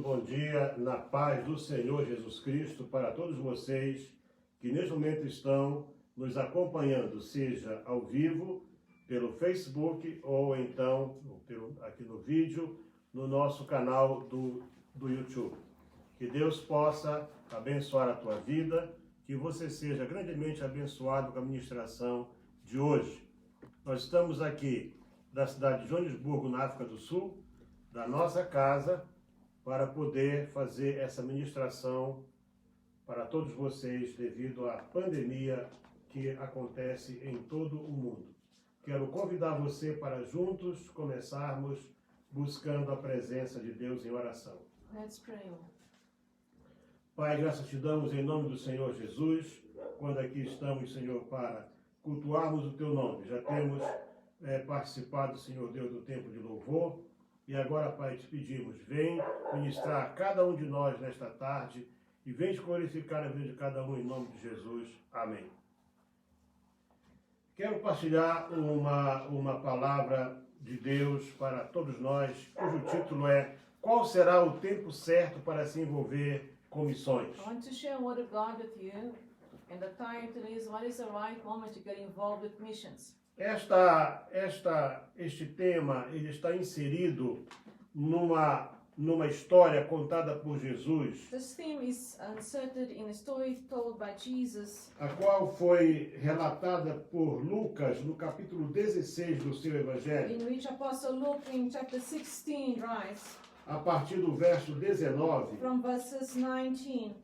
Bom dia, na paz do Senhor Jesus Cristo para todos vocês que neste momento estão nos acompanhando, seja ao vivo, pelo Facebook ou então aqui no vídeo, no nosso canal do YouTube. Que Deus possa abençoar a tua vida, que você seja grandemente abençoado com a ministração de hoje. Nós estamos aqui da cidade de Joanesburgo, na África do Sul, da nossa casa, para poder fazer essa ministração para todos vocês devido à pandemia que acontece em todo o mundo. Quero convidar você para juntos começarmos buscando a presença de Deus em oração. Let's pray. Pai, graças te damos em nome do Senhor Jesus, quando aqui estamos, Senhor, para cultuarmos o teu nome. Já temos participado, Senhor Deus, do tempo de louvor. E agora, Pai, te pedimos, vem ministrar a cada um de nós nesta tarde e vem te glorificar a vida de cada um em nome de Jesus. Amém. Quero partilhar uma palavra de Deus para todos nós, cujo título é Qual será o tempo certo para se envolver com missões? I want to share a word of God with you, and the title is What is the right moment to get involved with missions? Este tema ele está inserido numa história contada por Jesus, This theme is inserted in a story told by Jesus, a qual foi relatada por Lucas no capítulo 16 do seu Evangelho, in which Apostle Luke in chapter 16 writes, a partir do verso 19. from verses 19.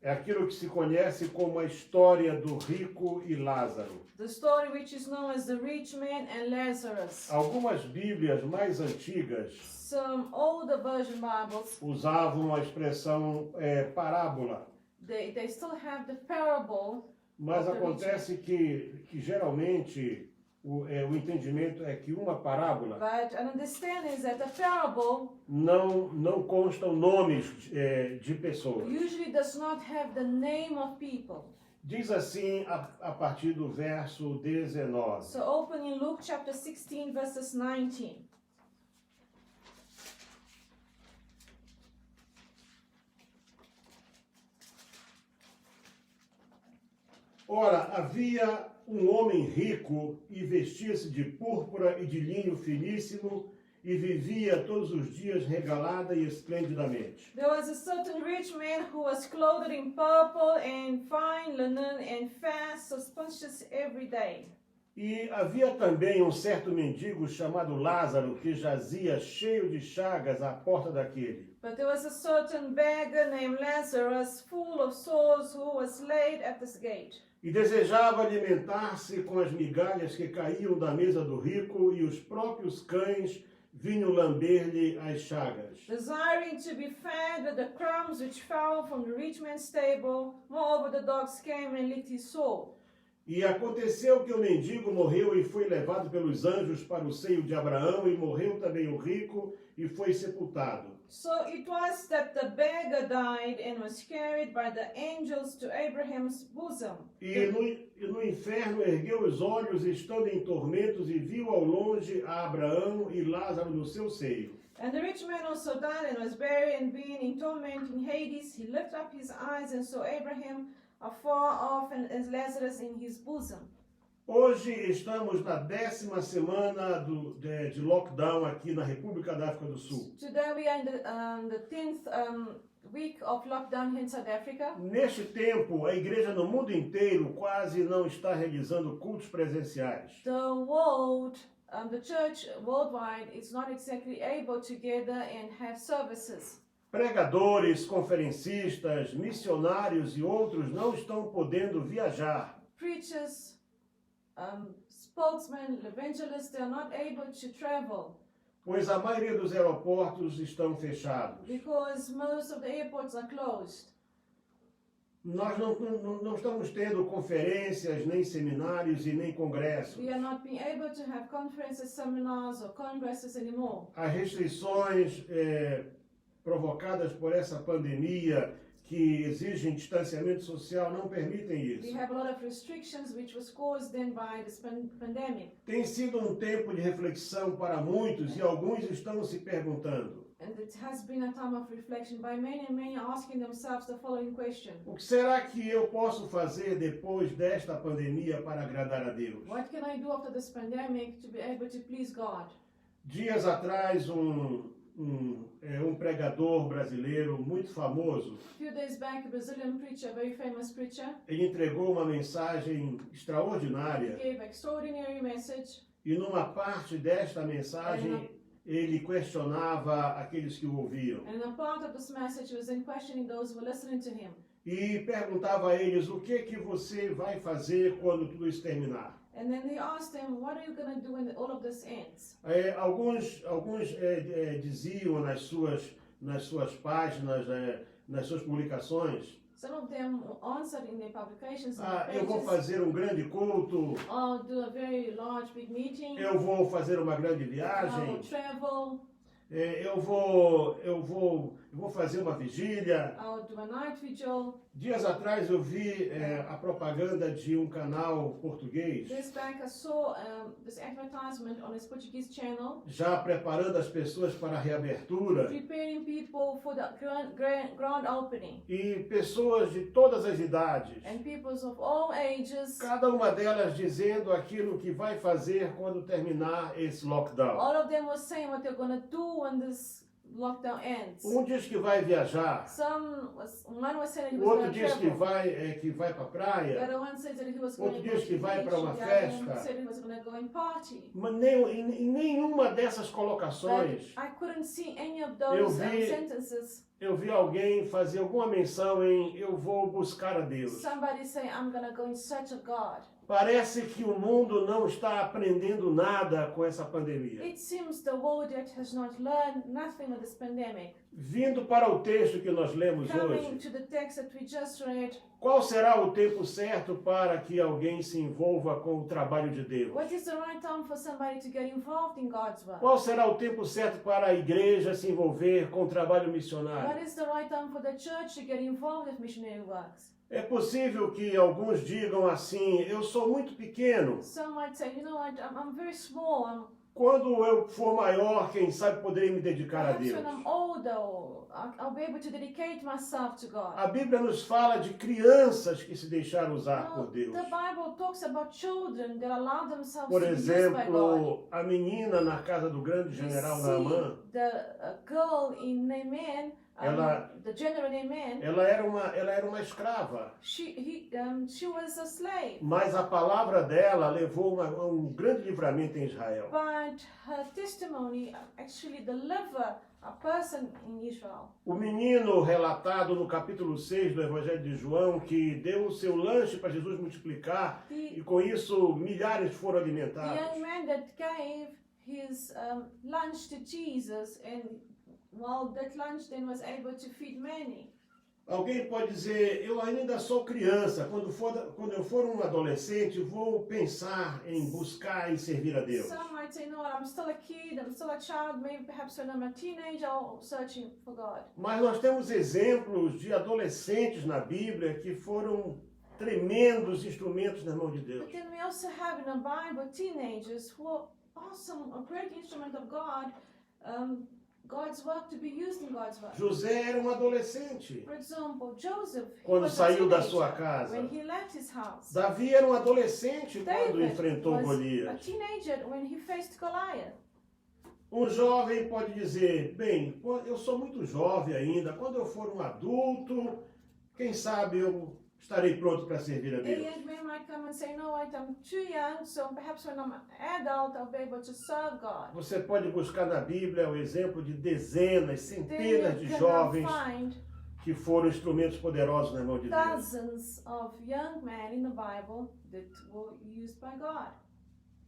É aquilo que se conhece como a história do rico e Lázaro. The story which is known as the rich man and Lazarus. Algumas Bíblias mais antigas Some older version Bibles, usavam a expressão parábola, they still have the parable, mas acontece que geralmente o entendimento é que uma parábola but an understanding is that the parable não constam nomes de pessoas. usually does not have the name of people. Diz assim a partir do verso 19. So open in Luke chapter 16 verses 19. Ora, havia um homem rico e vestia-se de púrpura e de linho finíssimo e vivia todos os dias regalada e esplendidamente. There was a certain rich man who was clothed in purple and fine linen and fast suspicious every day. E havia também um certo mendigo chamado Lázaro que jazia cheio de chagas à porta daquele. But there was a certain beggar named Lazarus, full of sores, who was laid at this gate. E desejava alimentar-se com as migalhas que caíam da mesa do rico, e os próprios cães vinham lamber-lhe as chagas. Desiring to be fed with the crumbs which fell from the rich man's table, moreover the dogs came and licked his sore. E aconteceu que o mendigo morreu e foi levado pelos anjos para o seio de Abraão, e morreu também o rico e foi sepultado. So it was that the beggar died and was carried by the angels to Abraham's bosom. E no inferno ergueu os olhos, estando em tormentos, e viu ao longe a Abraão e Lázaro no seu seio. And the rich man also died and was buried, and being in torment in Hades, he lifted up his eyes and saw Abraham afar off and Lazarus in his bosom. Hoje estamos na 10ª semana de lockdown aqui na República da África do Sul. Today we are in the 10th week of lockdown here in South Africa. Neste tempo, a igreja no mundo inteiro quase não está realizando cultos presenciais. The church worldwide is not exactly able to gather and have services. Pregadores, conferencistas, missionários e outros não estão podendo viajar. Preachers, spokesmen, evangelists, they are not able to travel. Pois a maioria dos aeroportos estão fechados. Because most of the airports are closed. Nós não estamos tendo conferências, nem seminários e nem congressos. We are not being able to have conferences, seminars or congresses anymore. As restrições provocadas por essa pandemia que exigem distanciamento social não permitem We isso. have a lot of restrictions which was caused then by this pandemic. Tem sido um tempo de reflexão para muitos e alguns estão se perguntando: And it has been a time of reflection by many and many asking themselves the following question. O que será que eu posso fazer depois desta pandemia para agradar a Deus? What can I do after this pandemic to be able to please God? Dias atrás, um pregador brasileiro muito famoso, A few days back, a Brazilian preacher, a very famous preacher, ele entregou uma mensagem extraordinária gave an extraordinary message. e numa parte desta mensagem ele questionava aqueles que o ouviam And a part of this message was in questioning those who were listening to him. e perguntava a eles o que você vai fazer quando tudo isso terminar. And then he asked him, what are you going to do when all of this ends? Alguns diziam nas suas páginas, nas suas publicações, Some of them answered in their publications and eu vou pages, fazer um grande culto, I'll do a very large, big meeting, eu vou fazer uma grande I will viagem, travel, eu vou fazer uma vigília. I'll do a night vigil. Dias atrás eu vi a propaganda de um canal português This back I saw this advertisement on his Portuguese channel, já preparando as pessoas para a reabertura preparing people for the grand opening. e pessoas de todas as idades, And peoples of all ages, cada uma delas dizendo aquilo que vai fazer quando terminar esse lockdown. all of them were saying what they're going to do when this lockdown ends. Diz que vai viajar, One was saying he o was outro going to diz que travel. vai para a The praia, other one said that he was outro going to go diz to que the vai beach. para uma The other one festa. said he was going to go and party. Mas em nenhuma dessas But colocações I couldn't see any of Eu those vi- sentences. eu vi alguém fazer alguma menção em eu vou buscar a Deus. Somebody say, I'm going to go in search of God. Parece que o mundo não está aprendendo nada com essa pandemia. It seems the world yet has not learned nothing with this pandemic. Vindo para o texto que nós lemos Coming hoje, to the text that we just read, qual será o tempo certo para que alguém se envolva com o trabalho de Deus? what is the right time for somebody to get involved in God's work? Qual será o tempo certo para a igreja se envolver com o trabalho What missionário? is the right time for the church to get involved with missionary works? É possível que alguns digam assim, eu sou muito pequeno. Some might say, you know what, I'm very small. Quando eu for maior, quem sabe poderei me dedicar a Perhaps Deus. when I'm older, I'll be able to dedicate myself to God. A Bíblia nos fala de crianças que se deixaram usar Well, por Deus. the Bible talks about children that allow themselves Por to be used by God. exemplo, a menina na casa do grande We general see Naamã, the girl in Naaman, the general Naaman, ela era uma escrava, she was a slave, mas a palavra dela levou a um grande livramento em Israel. but her testimony actually delivered a person in Israel. O menino relatado no capítulo 6 do Evangelho de João, que deu o seu lanche para Jesus multiplicar, e com isso milhares foram The alimentados. young man that gave his lunch to Jesus, and well, that lunch then was able to feed many. Alguém pode dizer, eu ainda sou criança, quando eu for um adolescente, vou pensar em buscar e servir a Deus. Some might say, no, I'm still a kid, I'm still a child, maybe perhaps when I'm a teenager, I'm searching for God. Mas nós temos exemplos de adolescentes na Bíblia que foram tremendos instrumentos na mão de Deus. But then we also have in the Bible teenagers who are awesome, a great instrument of God, God's work to be used in God's work. José era um adolescente For example, Joseph, he quando was a saiu da teenager sua casa. when he left his house. Davi era um adolescente quando David enfrentou was a Golias. teenager when he faced Goliath. Um jovem pode dizer, bem, eu sou muito jovem ainda, quando eu for um adulto, quem sabe eu estarei pronto para servir a A Deus. young man might come and say, no, wait, I'm too young, so perhaps when I'm an adult, I'll be able to serve God. Você pode buscar na Bíblia o exemplo de dezenas, Then centenas de you can jovens find que foram instrumentos poderosos na mão de Deus. dozens of young men in the Bible that were used by God.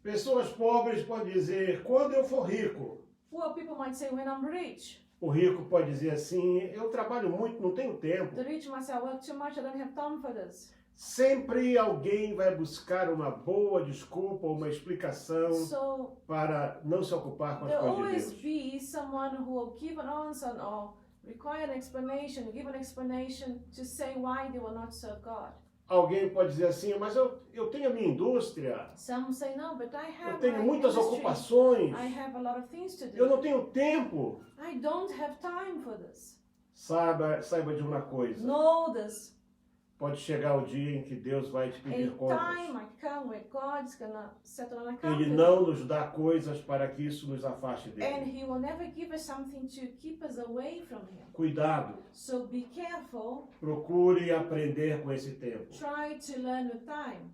Pessoas pobres podem dizer, quando eu for rico. Poor people might say, when I'm rich. O rico pode dizer assim, eu trabalho muito, não tenho tempo. The rich might say, I work too much, I don't have time for this. Sempre alguém vai buscar uma boa desculpa ou uma explicação So para não se ocupar com as there'll coisas de always Deus. be someone who will give an answer or require an explanation, give an explanation to say why they will not serve God. Alguém pode dizer assim, mas eu tenho a minha indústria, Some say, no, but I eu have tenho my muitas industry. ocupações, I have a lot of things to eu do. não tenho tempo. I don't have time for this. Saiba de uma coisa, Know this. pode chegar o dia em que Deus vai te A pedir contas. time might come where God's gonna settle an account Ele with não you. nos dá coisas para que isso nos afaste And dele. He will never give us something to keep us away from Him. Cuidado, So be careful. procure aprender com esse tempo. Try to learn with time.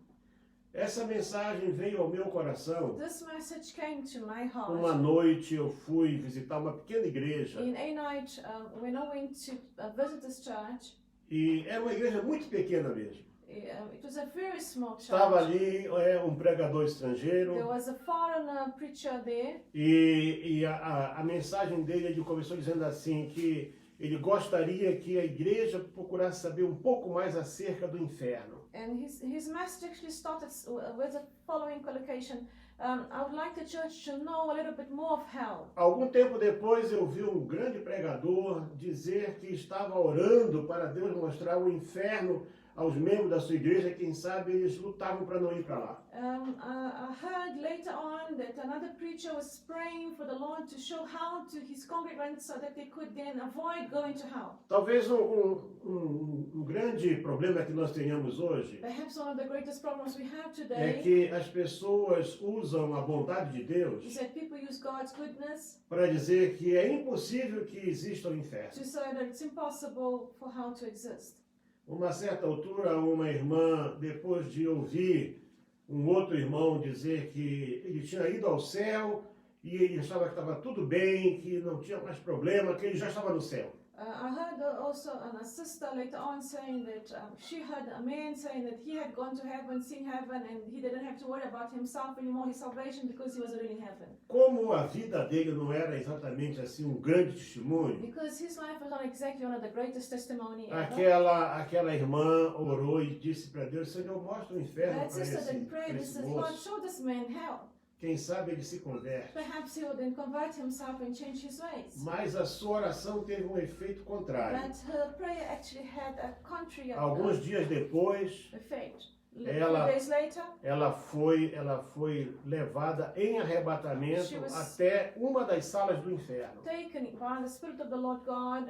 Essa mensagem veio ao meu coração. This message came to my Uma heart. noite eu fui visitar uma pequena igreja In a night, when I went to visit this church, e era uma igreja muito pequena mesmo. it was a very small Estava church. ali um pregador There estrangeiro was a foreigner preacher there, e a mensagem dele, ele começou dizendo assim que ele gostaria que a igreja procurasse saber um pouco mais acerca do inferno. and his message actually started with the following collocation. I would like the church to know a little bit more of hell. Algum tempo depois eu vi um grande pregador dizer que estava orando para Deus mostrar o inferno aos membros da sua igreja, quem sabe eles lutavam para não ir para lá. I heard later on that another preacher was praying for the Lord to show how to his congregants so that they could then avoid going to hell. Talvez um grande problema que nós tenhamos hoje Perhaps one of the greatest problems we have é today que as pessoas usam a bondade de is Deus that people use God's goodness para dizer que é impossível que exista o inferno. to say that it's impossible for hell to exist. Uma certa altura, uma irmã, depois de ouvir um outro irmão dizer que ele tinha ido ao céu e ele achava que estava tudo bem, que não tinha mais problema, que ele já estava no céu. I heard also a sister later on saying that she heard a man saying that he had gone to heaven, seen heaven, and he didn't have to worry about himself anymore, his salvation, because he was already in heaven. Como a vida dele não era exatamente assim um grande testemunho, Because his life was not exactly one of the greatest testimony ever. aquela irmã orou e disse para Deus, Senhor, mostra o inferno That para sister then esse prayed and said, Lord, moço. show this man hell. Quem sabe ele se converte. Perhaps he will then convert himself and change his ways. Mas a sua oração teve um efeito contrário. But her prayer actually had a contrary Alguns dias depois, effect. Ela- A few days later, ela foi levada em arrebatamento She was- até uma das salas do inferno. taken by the Spirit of the Lord God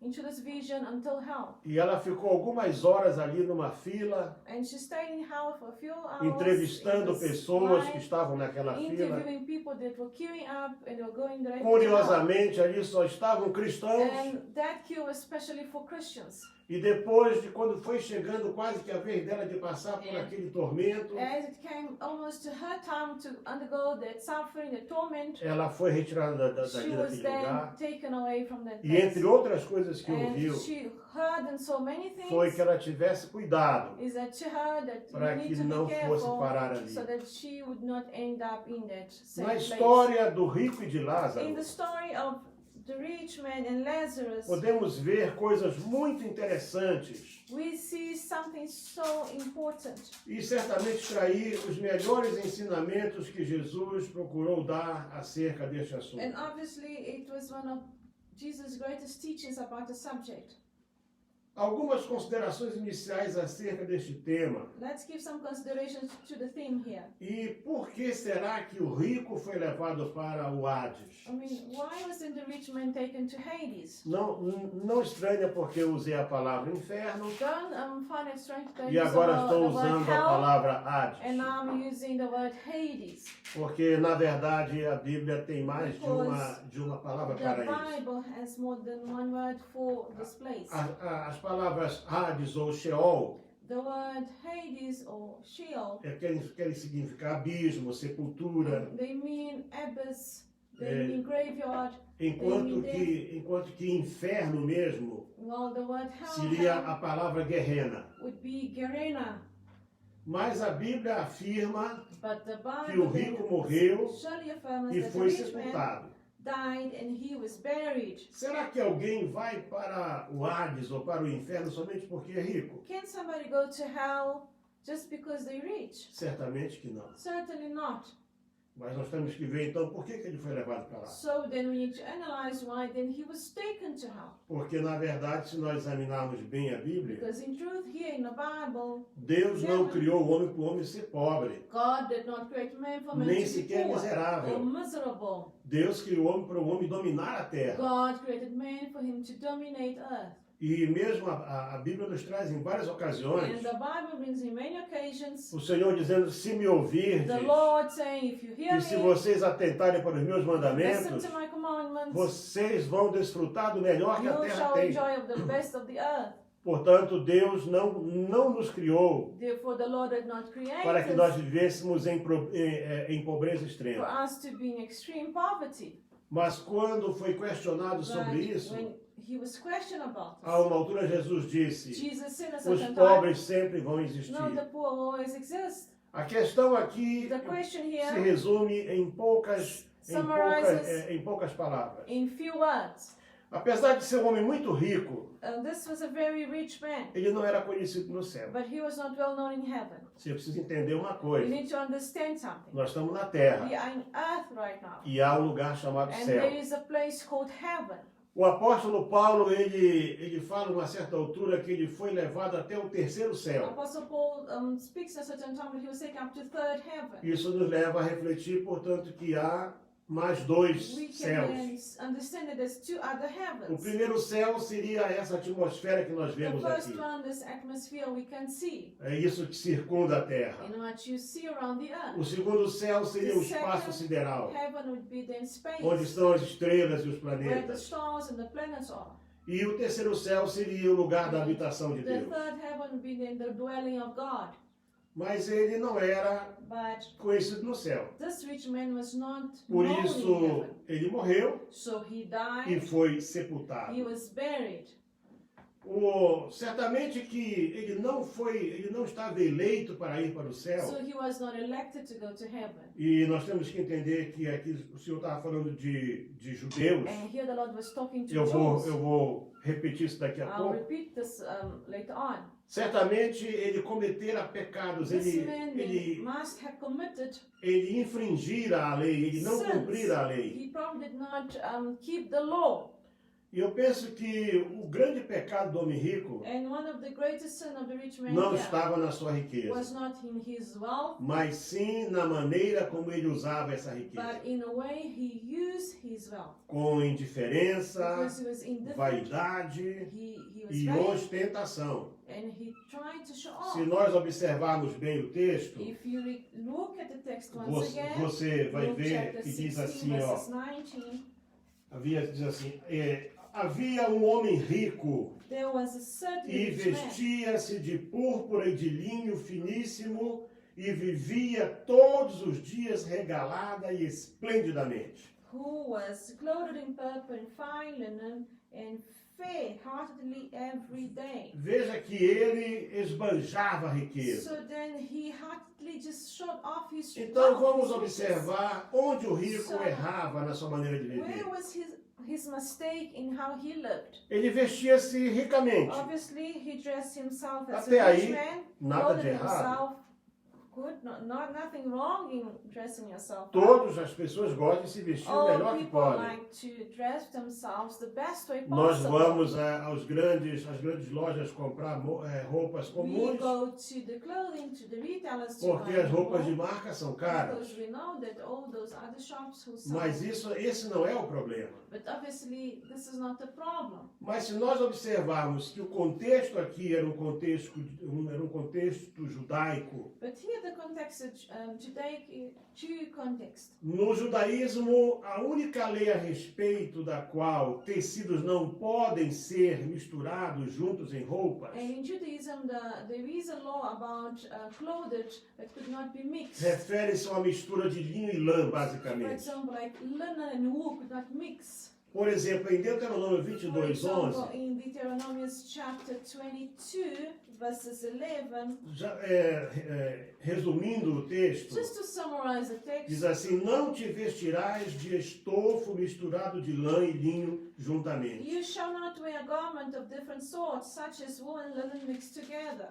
into this vision until hell. E ela ficou algumas horas ali numa fila, And she stayed in hell for a few hours. entrevistando in this pessoas que line, estavam naquela fila. interviewing people that were queuing up and they were going directly to hell. Curiosamente, ali só estavam cristãos. And that queue was especially for Christians. E depois de quando foi chegando quase que a vez dela de passar por aquele tormento, As it came almost to her time to undergo that suffering, the torment, ela foi retirada she dali was daquele then lugar. taken away from that E place. entre outras coisas que And ouviu, she heard and saw many foi things. que ela tivesse cuidado Is that she heard that para you que need to não be fosse careful parar ali. so that she would not end up in that same Na place. história do rico e de Lázaro, In the story of the rich man and Lazarus, podemos ver coisas muito interessantes we see something so important. e certamente extrair os melhores ensinamentos que Jesus procurou dar acerca deste assunto. And obviously it was one of Jesus' greatest teachings about the subject. Algumas considerações iniciais acerca deste tema. Let's give some considerations to the theme here. E por que será que o rico foi levado para o Hades? I mean, why wasn't the rich man taken to Hades? Não estranha porque eu usei a palavra inferno Don't find it strange that e I use agora the estou word usando a hell palavra Hades. and now I'm using the word Hades. Porque, na verdade, a Bíblia tem mais de uma palavra para The isso. Bible has more than one word for this place. As palavras Hades ou Sheol The word Hades or Sheol, querem significar abismo, sepultura, they mean abyss, they mean graveyard, enquanto que inferno mesmo while the word seria hell a palavra Gehenna. would be Gehenna. Mas a Bíblia afirma But the que o Bible rico morreu surely affirms e that the foi rich man sepultado. died and he was buried. Será que alguém vai para o Hades ou para o inferno somente porque é rico? Can somebody go to hell just because they're rich? Certamente que não. Certainly not. Mas nós temos que ver então por que ele foi levado para lá. So then we need to analyze why then he was taken to hell. Porque na verdade, se nós examinarmos bem a Bíblia, Because in truth, here in the Bible, Deus não criou o homem para o homem ser pobre, God did not create man for man nem to be sequer poor or miserável. miserable. Deus criou o homem para o homem dominar a terra. God created man for him to dominate earth. E mesmo a Bíblia nos traz em várias ocasiões And the Bible brings in many occasions o Senhor dizendo: se me ouvirdes, the Lord saying, if you hear e se me, vocês atentarem para os meus listen mandamentos, to my commandments, vocês vão desfrutar do melhor que a you terra shall tem. enjoy of the best of the earth. Portanto, Deus não nos criou Therefore, the Lord did not create para que nós us vivêssemos em pobreza for extrema. us to be in extreme poverty. Mas quando foi questionado But sobre isso, when he was questioned about a this, uma altura Jesus disse: Jesus said a os certain time, pobres sempre vão existir. no, the poor will always exist. A questão aqui The question se here resume em poucas palavras. in few words. Apesar de ser um homem muito rico, This was a very rich man, ele não era conhecido no céu. but he was not well known in heaven. Você precisa entender uma You coisa: need to understand something. nós estamos na We terra are in earth right now, e há um lugar chamado and céu. there is a place called heaven. O apóstolo Paulo, ele fala uma certa altura que ele foi levado até o terceiro céu. Apostle Paul speaks at a certain time that he was taken up to third heaven. Isso nos leva a refletir, portanto, que há mais dois We can céus. then understand that there's two other O heavens. primeiro céu seria essa atmosfera que nós The vemos first aqui. one, this atmosphere we can see, É isso que circunda a terra. in what you see around the O earth. segundo céu seria o espaço sideral, Heaven would be then space, onde estão as estrelas e os where the planetas. stars and the planets are. E o terceiro céu seria o lugar da habitação de The Deus. third heaven would be then the dwelling of God. Mas ele não era But conhecido no céu. this rich man was not Por known in isso, heaven. ele morreu So he e died, foi he sepultado. was buried. Certamente que ele não estava eleito para ir para o céu. So he was not elected to go to heaven. E nós temos que entender que aqui o Senhor estava falando de judeus. And here the Lord was talking to Eu Jews. vou repetir isso daqui a I'll pouco. repeat this later on. Certamente ele cometera pecados, This man ele must have committed infringira a lei, ele não sins. cumprira a lei. He probably did not keep the law. E eu penso que o grande pecado do homem rico And one of the greatest sin of the rich man não here estava na sua was riqueza, not in his wealth, mas sim na maneira como ele usava essa riqueza. but in a way he used his wealth. Com indiferença, Because he was indifferent, vaidade he was e vain, ostentação. and he tried to show Se off. nós observarmos bem o texto, If you look at the text once again, você vai Luke ver chapter que diz 16, assim, verses ó, 19, diz assim, havia um homem rico there was a certain e rich man vestia-se de púrpura e de linho finíssimo e vivia todos os dias regalada e esplendidamente. who was clothed in purple and fine linen and fed heartily every day. Veja que ele esbanjava a riqueza. So then he heartily just showed off his Então wealth, vamos his riches. observar onde o rico So, errava na sua maneira de Where viver. was his mistake in how he lived? Ele vestia-se ricamente. Obviously, he dressed himself as Até a rich aí, man, nada clothed de errado. himself good, nothing wrong in dressing yourself up. Todas as pessoas gostam de se vestir o All melhor que people podem. like to dress themselves the best way Nós possible. vamos às grandes lojas comprar roupas We comuns, go to the clothing, to the retailers to porque buy as roupas de more, marca são caras. because we know that all those other shops who sell. Mas esse não é o problema. But obviously, this is not the problem. Mas se nós observarmos que o contexto aqui era um contexto judaico, But here the context is Judaic Jew context. no judaísmo, a única lei a respeito da qual tecidos não podem ser misturados juntos em roupas, And in Judaism, there is a law about clothes that could not be mixed. refere-se a uma mistura de linho e lã, For basicamente. example, like linen and wool could not mix. Por exemplo, em Deuteronômio For 22:11, example, in Deuteronomy chapter 22, verses 11, resumindo o texto, just to summarize the text, diz assim: não te vestirás de estofo misturado de lã e linho juntamente. you shall not wear a garment of different sorts, such as wool and linen mixed together.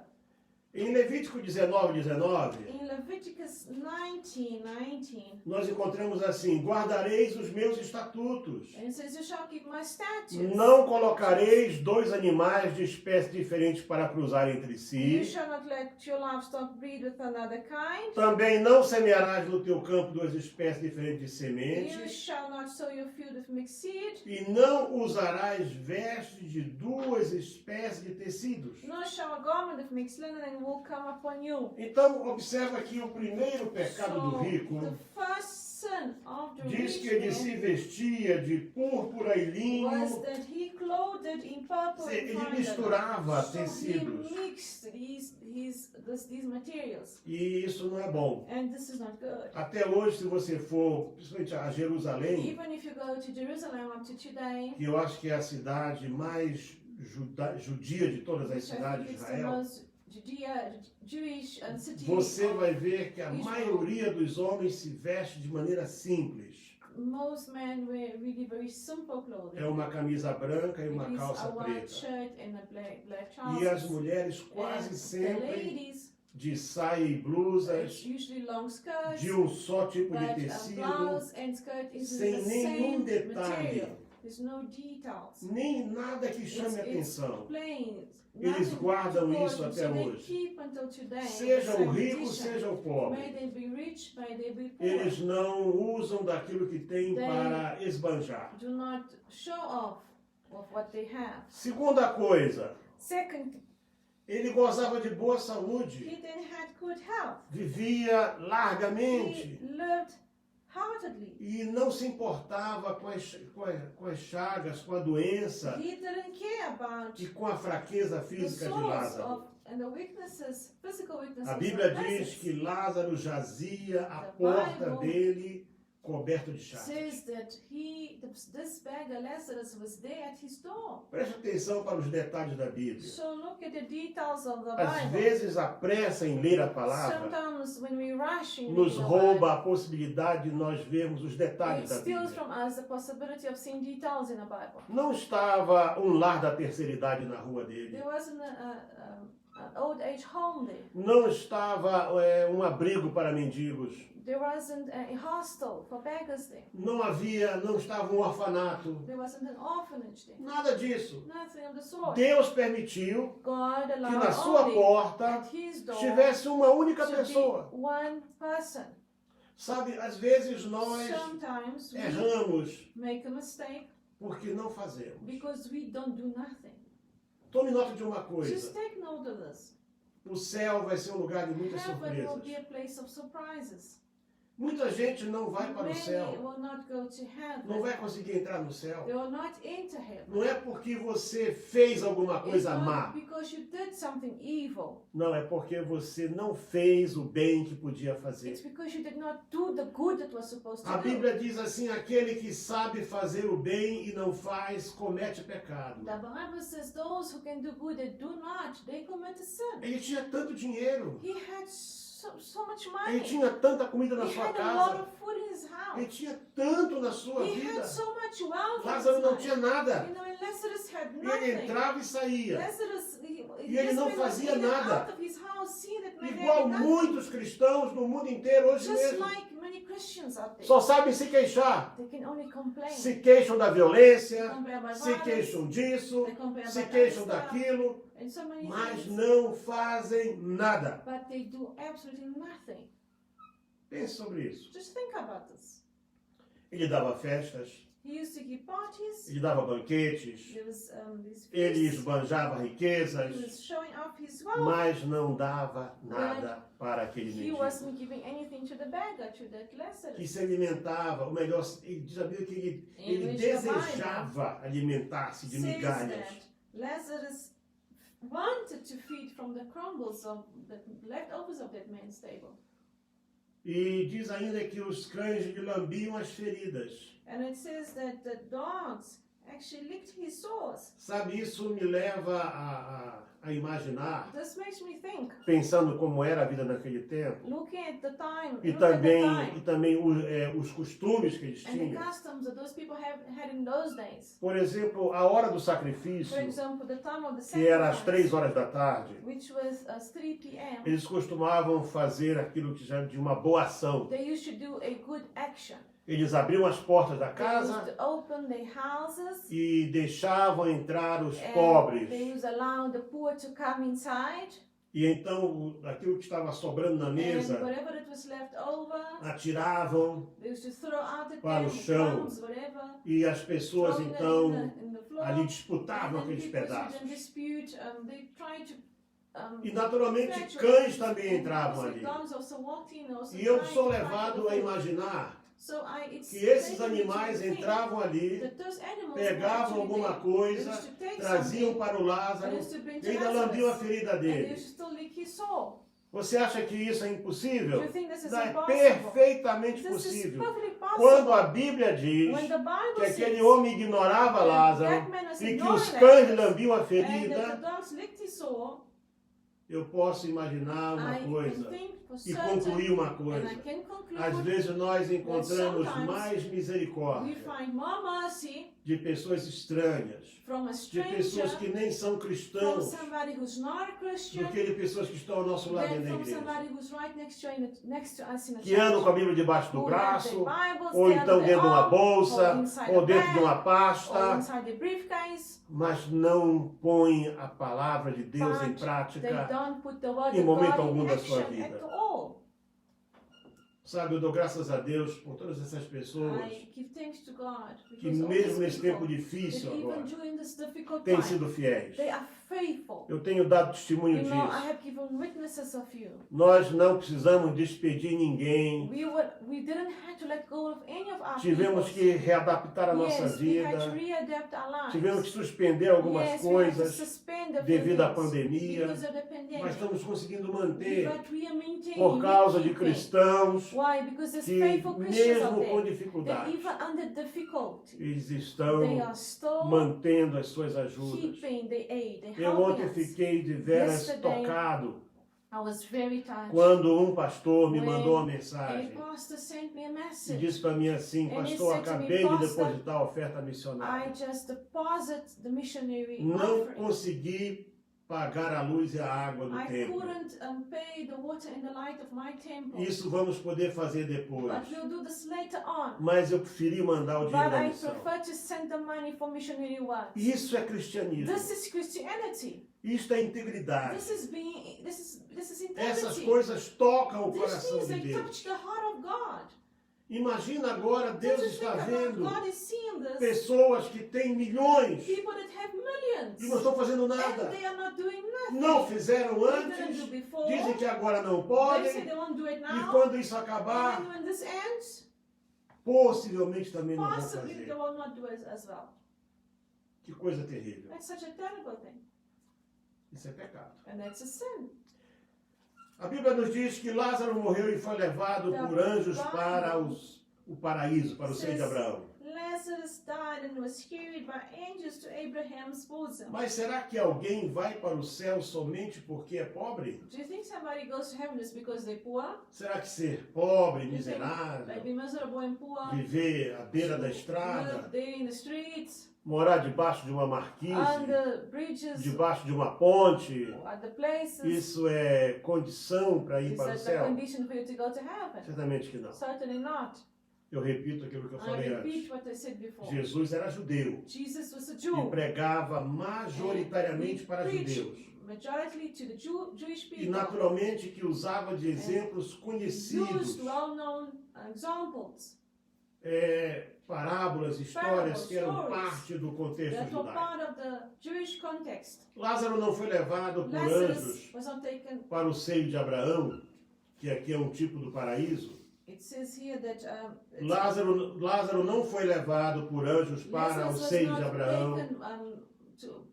Em Levítico 19, In Leviticus 19:19, nós encontramos assim: guardareis os meus estatutos. and it says, "You shall keep my statutes. Não colocareis dois animais de espécies diferentes para cruzar entre You si. shall not let your livestock breed with another kind. Também não semearás no teu campo duas espécies diferentes de You sementes. shall not sow your field with mixed seed. E não usarás vestes de duas espécies de tecidos." Nor shall a garment of mixed linen and wool come upon you." Então, observa que o primeiro pecado do So, rico the first sin of the diz rich que ele se man vestia de púrpura e was linho. that he clothed in purple and Ele fine misturava linen. So tecidos. he mixed these materials, E isso não é bom. and this is not good. Até hoje, se você for, principalmente a Jerusalém, Even if you go to Jerusalem up to today, que eu acho que é a cidade mais judia de todas as which I cidades de think it's the Israel, most Jewish city, você of vai ver que a Israel. maioria dos homens se veste de maneira simples. most men wear really very simple clothing. É uma camisa branca e uma It is calça a white preta. shirt and a black E as trousers. mulheres quase And the sempre ladies, de saia e it's blusas, usually long skirts, de um só tipo de but a tecido, blouse and skirt is sem the nenhum same detalhe, material. There's no details. nem nada que chame It's atenção. plain. Eles nothing guardam to isso call até them. So they hoje. keep until today the Seja o same rico, tradition. seja o May pobre. they be rich, may they be poor. Eles não usam daquilo que têm They- para esbanjar. Do not show off of what they have. Segunda coisa, Second, ele gozava de boa he saúde, then had good health. vivia He largamente lived heartedly. e não se importava com as chagas, com a doença He didn't care about e com a fraqueza the física de source Lázaro. of and the weaknesses, physical weaknesses. A of Bíblia Lazarus. diz que Lázaro jazia à The porta Bible dele coberto de chagas. says that this beggar Lazarus was there at his door. Preste atenção para os detalhes da Bíblia. So look at the details of the Às Bible. vezes a pressa em ler a palavra Sometimes when we rush in nos reading the rouba a possibilidade de nós vermos os Bible, detalhes it da steals Bíblia. from us the possibility of seeing details in the Bible. Não estava um lar da terceira idade na rua dele. There wasn't an old age home there. Não estava um abrigo para mendigos. There wasn't a hostel for beggars there. Não estava um orfanato. There wasn't an orphanage there. Nada disso. Nothing of the sort. Deus permitiu God que allowed na sua only porta at his door tivesse uma única to be pessoa. one person. Sabe, às vezes nós Sometimes we erramos make a mistake porque não fazemos. because we don't do nothing. Tome nota de uma Just coisa. take note of this. O céu vai ser um lugar de muitas Heaven will surpresas. be a place of surprises. Muita gente não vai para o Many céu. will not go to heaven. Não vai conseguir entrar no céu. They will not enter heaven. Não é porque você fez alguma It's coisa not má. because you did something evil. Não, é porque você não fez o bem que podia It's fazer. because you did not do the good that was supposed to A do. Bíblia diz assim: aquele que sabe fazer o bem e não faz, comete pecado. The Bible says those who can do good and do not, they commit a sin. Ele tinha tanto dinheiro. He had so much Ele money. tinha tanta comida na He sua had a lot casa. of food in his Ele house. tinha tanto na sua He vida. had so much wealth in Lázaro his não life. tinha nada. You know, and Lazarus had E ele nothing. entrava e saía. Lazarus, E ele não fazia nada. Out of his house, seeing that my Igual dad did nothing. muitos cristãos no mundo inteiro hoje Just mesmo. like many Christians out there. Só sabem se queixar. They can only complain. Se queixam da violência, Complain about se violence. queixam disso, They complain se about queixam other stuff. daquilo, And so many mas things. não fazem nada. But they do absolutely nothing. Pense sobre isso. Just think about this. Ele dava festas, He used to give parties. ele dava banquetes, There was these ele feasts. esbanjava He riquezas, was showing off his wealth. mas não dava nada para aquele He mendigo. wasn't giving anything to the beggar, to that Que Lazarus. se alimentava, o melhor, ele diz a Bíblia que ele which the Bible desejava alimentar-se de Says migalhas. that Lazarus wanted to feed from the crumbles of the leftovers of that man's table. E diz ainda que os cães lhe lambiam as feridas. And it says that the dogs actually licked his sores. Sabe, isso me leva a imaginar, This makes me think, pensando como era a vida naquele tempo, looking at the time, e look at the também time os costumes que eles and the tinham. customs that those people had in those days. Por exemplo, a hora do sacrifício, For example, the time of the que era às 3 sacrifice, horas da tarde, which was 3 p.m., eles costumavam fazer aquilo que já de uma boa ação. they used to do a good action. Eles abriam as portas da They used casa to open their houses e deixavam entrar os and pobres. they used to allow the poor to come inside, E então, aquilo que estava sobrando na and mesa, whatever that was left over, atiravam they used to throw out the para o cans, chão. crumbs, whatever, E as pessoas, throwing it então, in the floor. ali disputavam And then aqueles people would pedaços. then dispute, they tried to E, naturalmente, fetch cães it. também And entravam also ali. dogs also walked in, also E eu tried sou to fight levado for a the food. imaginar So it's que esses taken me to animais think entravam ali, that those animals pegavam were actually alguma there. coisa, They used to take traziam something, para o Lázaro they used to bring e to ainda lambiam a Lazarus, ferida and they dele. used to still lick his sore. Você acha que isso é Do impossível? you think this is É impossible? perfeitamente This is possível. perfectly Quando a possible. Bíblia diz When the que Bible aquele says homem ignorava that Lázaro man was e que ignoring os cães Lazarus, lambiam a and that ferida, the dogs licked his sore, eu posso imaginar uma I can coisa think for e certain, concluir uma and I coisa. can conclude, Às vezes nós encontramos sometimes mais we misericórdia find more mercy de pessoas estranhas, from a de stranger, pessoas que nem são from cristãos, somebody who's not a Christian, do que de pessoas que estão ao nosso lado than dentro da from igreja. somebody who's right next to us in the Que andam com a church, Bíblia debaixo do who have braço, their Bibles ou there então on their dentro de uma arm, bolsa, or inside ou a dentro de bag, uma or pasta, inside the briefcase, mas não põem a palavra de Deus em but they prática. don't put the word em of momento God algum in da sua action vida. at all. Sabe, eu dou graças a Deus por todas essas pessoas I give thanks to God que because all mesmo these nesse tempo people, difícil that agora, even during this difficult têm time, sido fiéis. they are faithful. Eu tenho dado testemunho You know, I disso. have given witnesses of you. Nós não precisamos despedir ninguém. We didn't have to let go of any of our Tivemos people. que readaptar a nossa Yes, we had to vida. readapt our lives. Tivemos que suspender algumas Yes, we had to coisas suspend a few devido à things pandemia, because of the pandemic. mas estamos conseguindo manter But we are maintaining, por causa de keeping. cristãos Why? Because there's que, faithful Christians out mesmo com there that dificuldades, even under difficulty, eles they estão are still mantendo as suas ajudas. keeping the aid. They're Eu helping ontem us. fiquei de veras Yesterday, tocado I was very touched. quando um pastor me When mandou uma A mensagem pastor sent me a e message. disse para mim assim: And he pastor, said to me, acabei de "Pastor, depositar a oferta I missionária. just deposit the missionary Não offering. consegui pagar a luz e a água do I templo. couldn't pay the water and the light of my temple. Isso vamos poder fazer depois. But we'll do this later on. Mas eu preferi mandar o dinheiro But da I missão. prefer to send the money for missionary work. Isso é cristianismo. This is Christianity. Isto é integridade. This is Essas integrity. coisas tocam o These coração things, de they Deus. touch the heart of God. Imagina agora, Deus Don't you está think about vendo God is seeing this? pessoas que têm milhões People that have millions. e não estão fazendo And nada. they are not doing nothing. Não fizeram They didn't antes, do before. dizem que agora não They say podem, they won't do it e now. quando isso And acabar, then when this ends, possivelmente também não vão possibly they fazer. will not do it as well. Que coisa terrível. That's such a terrible thing. Isso é pecado. And that's a sin. A Bíblia nos diz que Lázaro morreu e foi levado por anjos para o paraíso, para o seio de Abraão. Lazarus died and was carried by angels to Abraham's bosom. Mas será que alguém vai para o céu somente porque é pobre? Do you think somebody goes to heaven just because they're poor? Será que ser pobre, Do you think, like, miserável, be miserable and poor, viver à beira da live estrada, there in the streets, morar debaixo de uma marquise, under bridges, debaixo de uma ponte, or other places? isso é condição para ir Is para o that the céu? condition for you to go to heaven? Certamente que não. Certainly not. Eu repito aquilo que eu I falei repeat antes. what I said before. Jesus era judeu Jesus was a e Jew. pregava majoritariamente He para preached judeus. majority to the Jewish E people. naturalmente que usava de exemplos conhecidos, Used well-known examples parábolas, histórias que eram parte do contexto that were judaico. part of the Jewish context. Lázaro não foi levado por Lazarus anjos was not taken. para o seio de Abraão, que aqui é um tipo do paraíso. It says here that Lázaro não foi levado por anjos para o Lazarus was seio de not Abraão, taken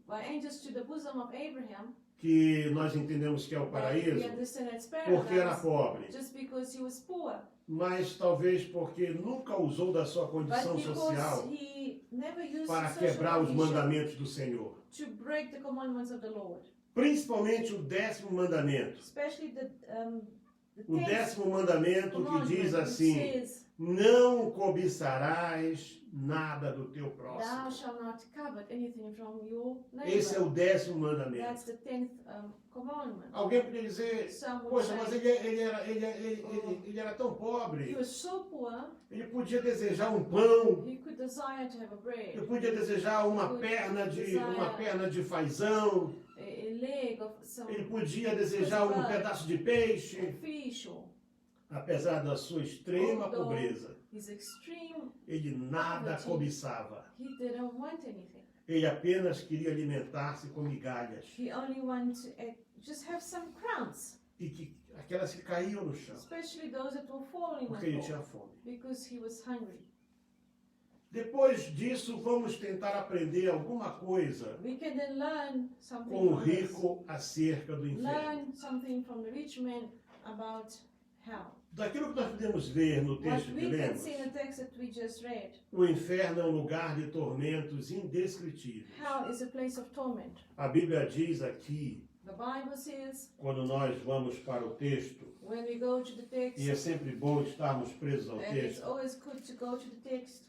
by angels to the bosom of Abraham, que nós entendemos que é o We paraíso understand it's porque era paradise pobre, just because he was poor, mas talvez porque nunca usou da sua but condição social because he never used para his social quebrar os condition mandamentos do Senhor. to break the commandments of the Lord, Principalmente o 10º mandamento. especially the O 10th 10º mandamento que commandment, diz which assim: says, não cobiçarás nada do teu "Thou próximo. shalt not covet anything from your Esse é o neighbor." 10º mandamento. That's the 10th commandment. Alguém poderia dizer, Some would poxa, mas say, ele era tão he pobre, was so poor, ele podia desejar um pão, he could desire to have a bread, ele podia desejar uma perna de fazão, a leg of some ele podia desejar um pedaço de peixe, fish, or apesar da sua extrema pobreza. his extreme, Ele nada cobiçava. he didn't want anything. Ele apenas queria alimentar-se com migalhas He only wanted to just have some crumbs, e que aquelas que caíam no chão, especially those that were falling on porque ele the tinha floor, fome. because he was hungry. Depois disso, vamos tentar aprender alguma coisa We can then learn something com o from this. rico acerca do inferno. Learn something from the rich man about hell. Daquilo que nós podemos ver no What texto que we can lemos, see in the text that we just read, o inferno é um lugar de tormentos indescritíveis. hell is a place of torment. A Bíblia diz aqui, The Bible says, quando nós vamos para o texto, when we go to the text, e é sempre bom estarmos presos ao and it's texto, always good to go to the text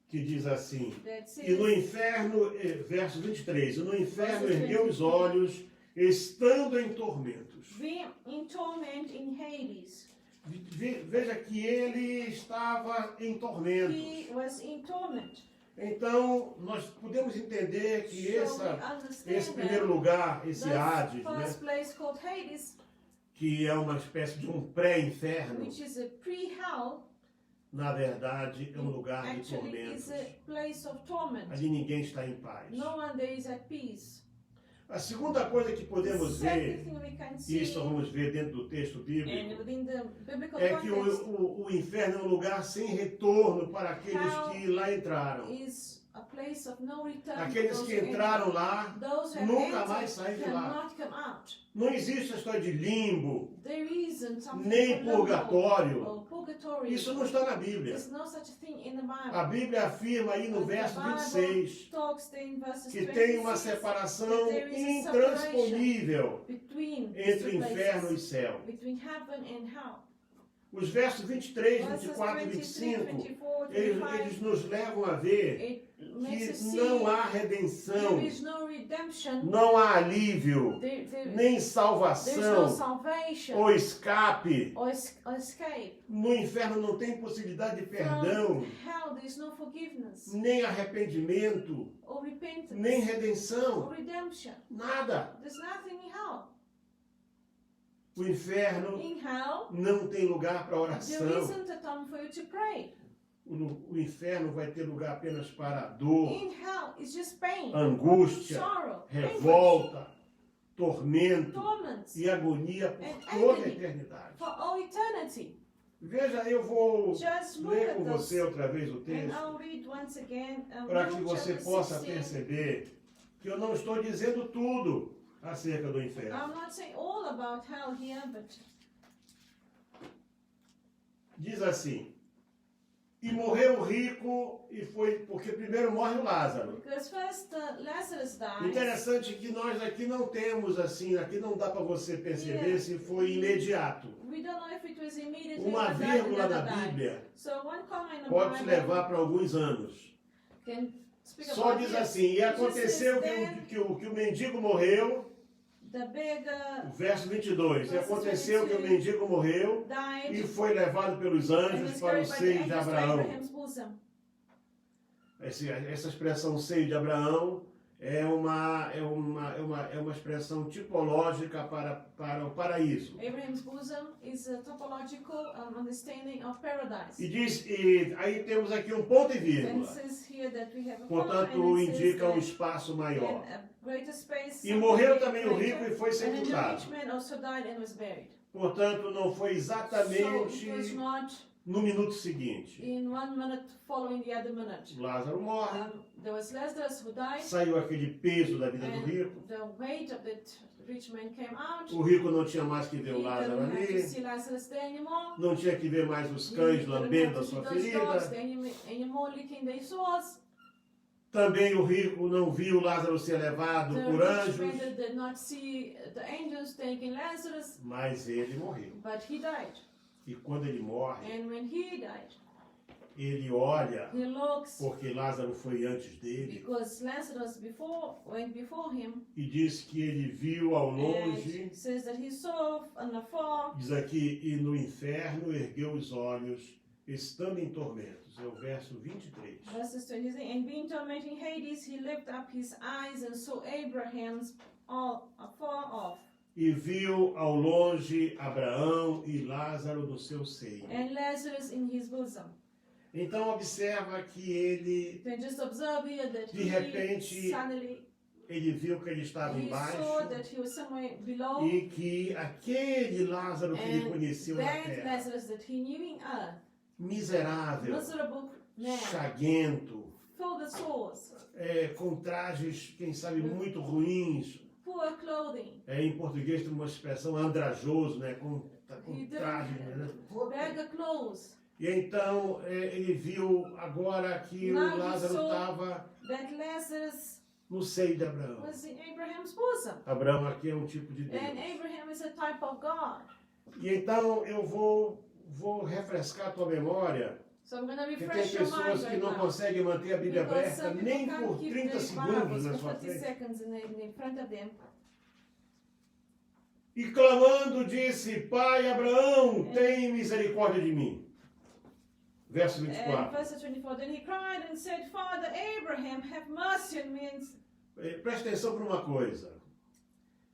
que diz assim: that e no says, inferno, verso 23, e no inferno ergueu os olhos, estando em tormentos. being in torment in Hades. Veja que ele estava em tormentos. He was in torment. Então, nós podemos entender que So we understand esse primeiro that lugar, esse this Hades, first né, place called Hades, que é uma espécie de um pré-inferno, which is a pre-hell, na verdade é um lugar de actually tormentos. is a place of torment. Ali ninguém está em paz. No one there is at peace. A segunda coisa que podemos Second ver, thing we can e see, isso vamos ver dentro do texto and bíblico, within the biblical é que context, o inferno é um lugar sem retorno para aqueles que lá entraram. is a place of no return. Aqueles for que those who entraram enter. lá Those who have nunca entered mais saem de lá. cannot come out. Não existe a história de limbo, There isn't something nem called limbo purgatório. or purgatory. Isso não está na Bíblia. There's no such thing in the A Bible. Bíblia afirma aí no But the verso Bible 26 talks there in verses que tem uma 26 separação that there is a separation intransponível between these entre two inferno e places, céu. between heaven and hell. Os versos 23, Verses 24 e 23, 25, 24, eles 25, nos levam a ver it makes us que see não há redenção, there is no redemption, não há alívio, nem there's no salvação salvation ou escape. or escape. No inferno não tem possibilidade de perdão, From hell there is no forgiveness nem arrependimento, or repentance nem redenção, or redemption. nada. There's nothing in hell. O inferno In hell, não tem lugar para there oração. isn't a time for you to pray. O inferno vai ter lugar apenas para dor, In hell, it's just pain, angústia, sorrow, revolta, tormento torments e agonia por And toda a agony. eternidade. for all eternity. Veja, eu vou Just look ler at com those. você outra vez o And texto, I'll read once again para que Luke você chapter possa 16. perceber que eu não estou dizendo tudo acerca do inferno. I'm not saying all about hell here, but Diz assim: e morreu o rico, e foi porque primeiro morre o Lázaro. because first Lazarus dies. Interessante que nós aqui não temos assim, aqui não dá para você perceber Yeah. se foi imediato. We don't know if it was immediately Uma one died, vírgula na another died. Bíblia So one comma in the pode te Bible levar para alguns anos. can speak Só about diz this. assim: e It just aconteceu says que o mendigo morreu, the beggar verso 22, e Verso aconteceu que o 22. mendigo morreu died e foi levado pelos and anjos was para o carried by the seio de angels to Abraão. Abraham's bosom. Essa expressão seio de Abraão é uma expressão tipológica para o paraíso. Abraham's bosom is a topological understanding of paradise. E diz, e aí temos aqui um ponto e And it vírgula. says here that we have a comma, Portanto, and it says indica um that espaço maior. and a greater space, E morreu something também o greater, rico e foi and then the sepultado. rich man also died and was buried. Portanto, não foi So it was exatamente not No minuto seguinte, in 1 minute following the other minute. Lázaro morre, There was Lazarus who died, saiu aquele peso da vida do rico. and the weight of that rich man came out. O rico não tinha mais que ver o He Lázaro didn't have to ali, see Lazarus there anymore. não tinha que ver mais os He cães didn't lambendo a have to sua see those dogs ferida. there anymore licking their sores. Também o rico não viu Lázaro ser levado The por rich man anjos, did not see the angels taking Lazarus, mas ele morreu. but he died. E quando ele morre, And when he died, ele olha, he looks, porque Lázaro foi antes dele, because Lazarus went before him, e diz que ele viu ao longe, and says that he saw on afar, diz aqui, e no inferno ergueu os olhos, estando em tormentos. É o verso 23. verses 23, and being tormented in Hades, he lifted up his eyes and saw Abraham's all afar off, E viu ao longe Abraão e Lázaro no seu seio. and Lazarus in his bosom. Então observa que ele Then just observe here that De repente, suddenly ele viu que ele estava he saw embaixo that he was somewhere below, e que aquele Lázaro que ele and conheceu na that terra, Lazarus that he knew in earth, miserável, miserable man, chaguento, filled with sores, com trajes, quem sabe, muito ruins. poor clothing, Em português tem uma expressão andrajoso, né? Com He didn't traje. Né? beggar clothes. E então ele viu agora que Now o he Lázaro saw estava That Lazarus no seio de Abraão. was in Abraham's bosom. Abraão aqui é um tipo de Deus. And Abraham is a type of God. E então eu vou refrescar a tua memória, So I'm going to porque tem refresh your mind pessoas que right não now. conseguem manter a Bíblia Because aberta some nem people por can't keep 30 their segundos Bibles na for sua 30 frente. seconds in front of them. E clamando disse, Pai Abraão, tem misericórdia de mim. Verso And 24. verse 24, then he cried and said, Father Abraham, have mercy on me. Presta atenção para uma coisa.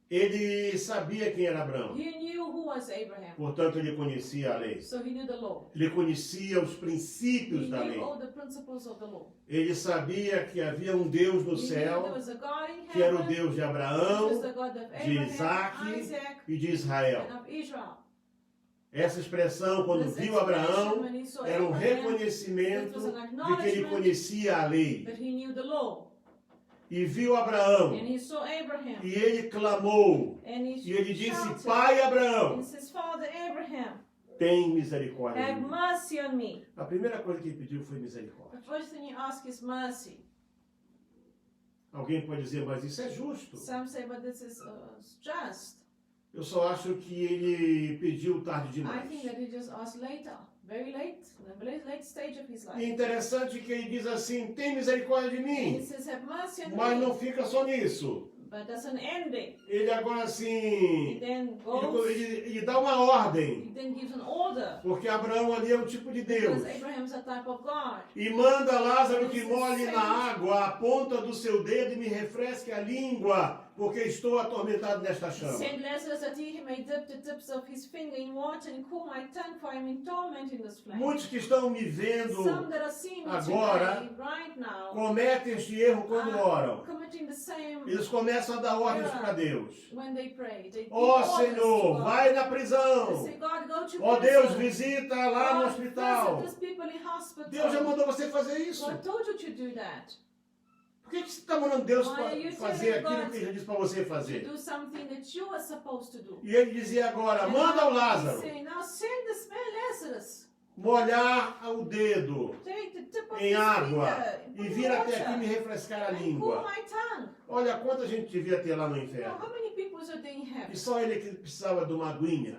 Ele sabia quem era Abraão. He knew who was Abraham. Portanto, ele conhecia a lei. So he knew the law. Ele conhecia os He princípios da lei. knew all the principles of the law. Ele sabia que havia um Deus no He knew céu, there was a God in que era o heaven, Deus de which Abraão, was the God of de Abraham, Isaac Isaac, e de Israel. and of Israel. Essa expressão, quando This viu Abraão, expression, when he saw era um Abraham, reconhecimento it was an de que ele acknowledgement conhecia a lei. that he knew the law. E viu Abraão, And he saw Abraham. e ele clamou, And he e ele disse, shouted, Pai and Abraão, he says, Father Abraham, tem misericórdia de have mim. mercy on me. A primeira coisa que ele pediu foi The misericórdia. first thing he asked is mercy. Alguém pode dizer, mas isso é justo. Some say, but this is just. Eu só acho que ele pediu tarde I demais. think that he just asked later, very late, in the late stage of his E life. interessante que ele diz assim, tem misericórdia de And he mim. says, have mercy on Mas me. não fica só nisso. But doesn't end it. Ele agora He assim, then goes, ele dá uma ordem. he then gives an order. Porque Abraão ali é um tipo de Deus. Because Abraham's a type of God. E manda Lázaro que molhe na água a ponta do seu dedo e me refresque a língua, porque estou atormentado nesta chama. Send Lazarus that he may dip the tips of his finger in water and cool my tongue, for I am in torment in this flame. Muitos que estão me vendo Some that are seeing me agora today, right now, cometem este erro quando oram. committing the same Eles começam a dar ordens para Deus. when they pray. They give Ó orders to Senhor, God. vai na They prisão. say, God, go to Ó Deus, prison. visita lá no God, hospital. visit these people in hospital. Deus já mandou você fazer isso. God told you to do that. Por que você está mandando Deus Why are you fazer telling aquilo God que ele já disse para você To fazer? do something that you are supposed to do. E ele dizia agora, manda o Lázaro Say, now send this man Lazarus. molhar o dedo Take the tip of em his água finger, e put vir até water, aqui me refrescar a and cool língua. my tongue. Olha quanta gente devia ter lá no Now, inferno. how many people are there in E heaven? só ele que precisava de uma aguinha.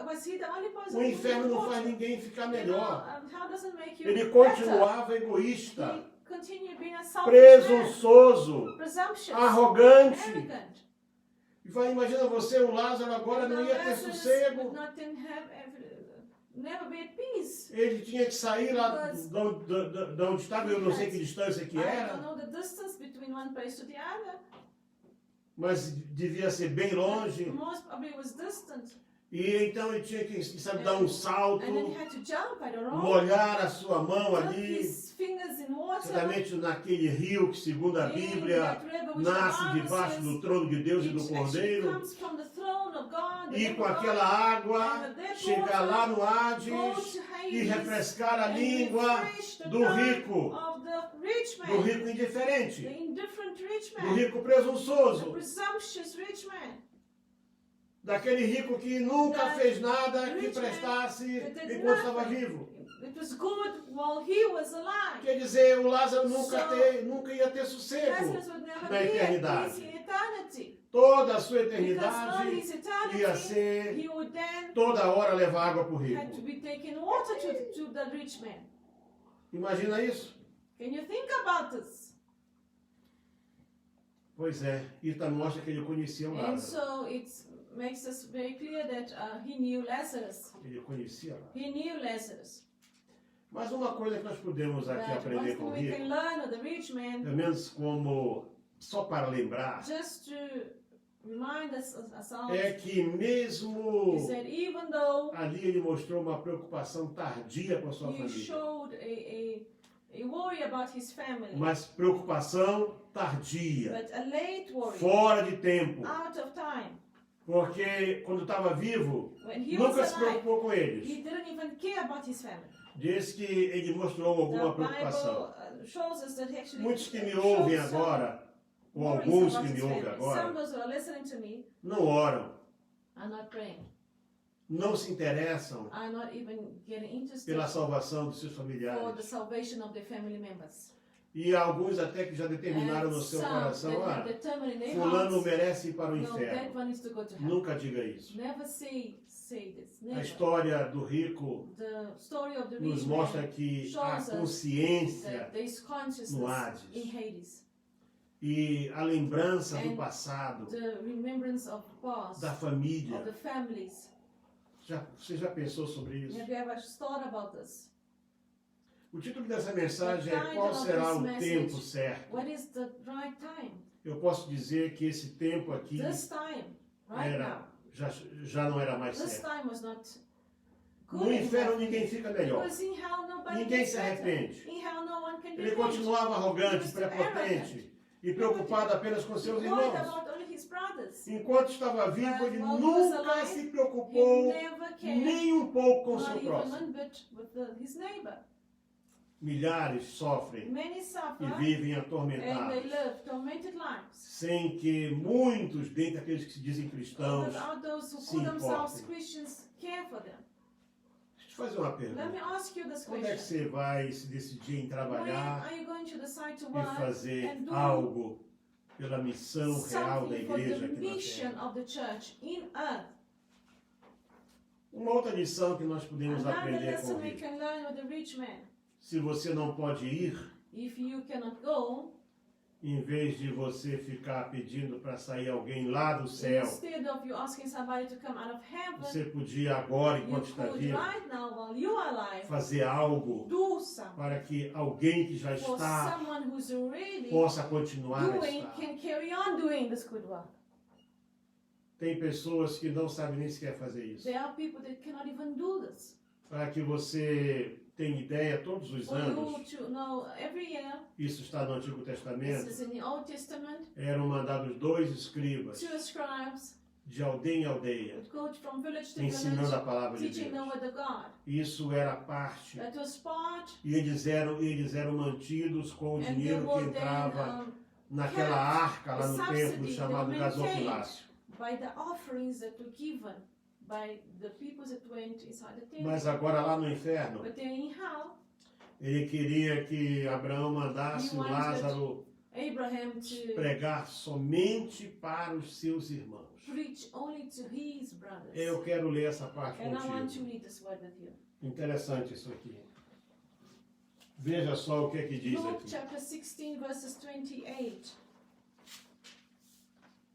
Was he the only person O who inferno needed não water? faz ninguém ficar You know, melhor. how does it make you Ele better? continuava egoísta, He continued being a selfish man, presunçoso, presumptuous, arrogante. arrogant. E vai, imagina você, o Lázaro agora não ia ter Lazarus sossego. would not then never be at peace. Ele tinha que sair lá de onde estava, eu não sei que distância que I don't era, know the distance between one place to the other. mas devia ser bem longe. Most probably was distant. E então ele tinha que, sabe, dar um salto, And then he had to jump, I don't know. molhar a sua mão Dip ali, his fingers in water. certamente naquele rio que, segundo a In Bíblia, that river which nasce the Bible debaixo says do trono de Deus e do it actually Cordeiro, comes from the throne of God, the e living com God, aquela água and that chegar water lá no go Hades to e his refrescar a and língua refresh the do tongue rico, of the rich do man, rico the indiferente, indifferent rich do man, rico the presunçoso, presumptuous rich man, daquele rico que nunca That fez nada que rich man prestasse that did enquanto estava nothing. vivo. It was good while he was alive. Quer dizer, o Lázaro So, nunca ia ter sossego Lazarus would never na be at eternidade. peace in eternity. Toda a sua Because all eternidade his ia eternity, ser he would then toda hora levar água para o had to rico. be taking water to the rich man. Imagina isso? Can you think about this? Pois é, e também mostra que ele conhecia o And Lázaro. so it makes us very clear that he knew Lazarus. Ele conhecia Lázaro. He knew Lazarus. Mas uma coisa que nós podemos aqui But one aprender com thing o we rico, can learn of the rich man, pelo menos como só para lembrar, just to remind us ourselves, é que mesmo is that even though ali ele mostrou uma preocupação tardia com a sua he família. showed a worry about his family, Mas preocupação tardia, but a late worry, fora de tempo. out of time. Porque quando estava vivo, When he was nunca se alive, preocupou com eles. he didn't even care about his family. Diz que ele mostrou alguma The preocupação. Bible shows us that he actually Muitos que me shows ouvem some agora, ou worries alguns about que his me ouvem family. agora, Some of those who are listening to me não oram, are not praying, não se interessam are not even getting interested pela salvação dos seus for the familiares. salvation of their family members. E alguns até que já determinaram And no seu some coração, that have determined in their fulano hearts, merece ir para o no, that inferno. one is to go to hell. Nunca diga isso. Never say this. A Never. história do rico The story of the nos rich mostra man que a shows us consciência that there is no consciousness Hades in Hades. e a lembrança do And passado, The remembrance of the past, da of família. the families. Você já pensou sobre isso? Have you ever thought about this? O título dessa mensagem é The Qual title of será this o message, tempo certo? What is the right time? Eu posso dizer que esse tempo aqui This time, right era, now. já não era mais This certo. time was not good No inferno enough. ninguém fica melhor. Because in hell nobody Ninguém gets se better. arrepende. In hell no one can be Ele good. continuava arrogante, He was prepotente e preocupado apenas com seus He worried irmãos. about only his brothers. Enquanto estava vivo, ele While he was nunca alive, se He preocupou never cared, nem um pouco com not seu even próximo. one bit with his neighbor. Milhares sofrem Many e suffer vivem and they atormentados, live tormented lives. sem que muitos, dentre aqueles que se dizem cristãos, Without those who se call themselves importem. Christians care for them. Deixa eu te fazer uma Let me pergunta. ask you this Quando é que question. você vai se decidir em When trabalhar are you going to decide to e work fazer and do algo pela missão real da something for igreja the aqui na mission Terra? of the church in earth? Uma outra lição que nós podemos Another aprender com lesson o we rico. can learn with the rich man. Se você não pode ir, If you cannot go, em vez de você ficar pedindo para sair alguém lá do céu, instead of you asking somebody to come out of heaven, você podia agora, you enquanto está could vivo, right now, while you are alive, fazer algo do something para que alguém que já for está someone who's already possa continuar a doing, estar. can carry on doing this good work. Tem pessoas que não sabem nem sequer fazer isso. There are people that cannot even do this. Para que você tenha ideia, todos os For you anos, to know, every year, isso está no Antigo this Testamento, is in the Old Testament, eram mandados 2 escribas two scribes de aldeia em aldeia, would go from village to ensinando village, a palavra de teaching the Deus. word of God. Isso era parte. That was part, E eles eram mantidos com o and they dinheiro que were entrava then naquela arca lá no the templo subsidy, chamado they were gasofilácio. by the offerings that were given by the people that went inside the temple. Mas agora lá no inferno, But then in hell, ele queria que Abraão mandasse He o wanted Lázaro Abraham to pregar somente para os seus irmãos. preach only to his brothers. Eu quero ler essa parte And I want to contigo. read this word with you. Interessante isso aqui. Veja só o que é que diz Luke aqui. chapter 16 verses 28.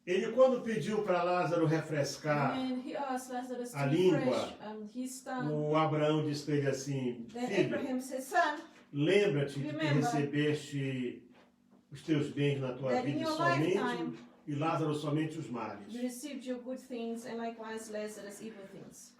Ele quando pediu para Lázaro refrescar, And he asked Lazarus to a língua, refresh his tongue. o Abraão disse para ele assim, Then filho, Abraham said, Son, lembra-te de que Remember recebeste os teus bens na tua that in vida your somente lifetime e Lázaro somente os males. you received your good things, and likewise Lazarus evil things.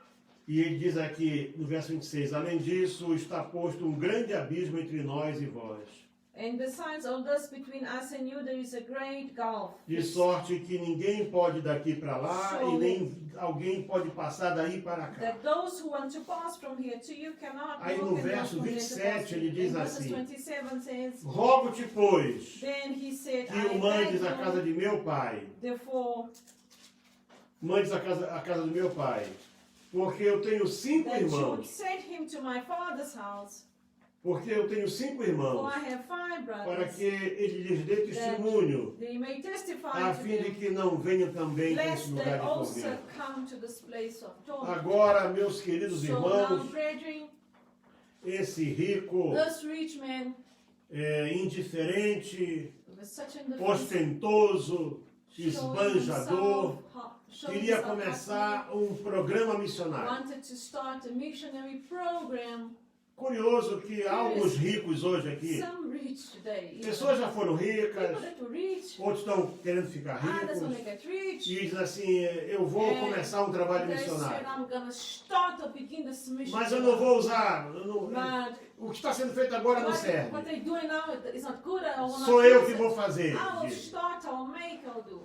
E ele diz aqui no verso 26, além disso está posto um grande abismo entre nós e vós. And besides all this, between us and you, there is a great gulf. De sorte que ninguém pode ir daqui para lá So- e nem alguém pode passar daí para cá. That those who want to pass from here to you cannot Aí walk no and verso walk from there to 27 pass ele you. diz In verses assim: 27 says, Rogo-te, pois, then he said, que o I mandes beg à casa you, de meu pai, therefore, mandes à casa do meu pai, porque eu tenho 5 that you would irmãos, send him to my father's house, porque eu tenho 5 for irmãos, I have 5 para brothers, que ele lhes dê testemunho, they may testify a to fim de them, que não venham também para lest esse they lugar de also tormento. come to this place of torment. Agora, meus queridos So now, irmãos, brethren, esse rico, this rich man indiferente, was such an ostentoso, esbanjador, queria começar um programa missionário. wanted to start a missionary program. Curioso que há alguns ricos hoje aqui. Some rich today. Pessoas já foram ricas, People that were rich, outros estão querendo ficar others want to ricos. get rich. E dizem assim, eu vou começar um trabalho They said, missionário. I'm gonna start or begin this mission. Mas eu não vou usar. But O que está sendo feito agora não what serve. they're doing now is not good. I will not Sou eu use que it. vou fazer. I will diz. start, I'll make, I'll do.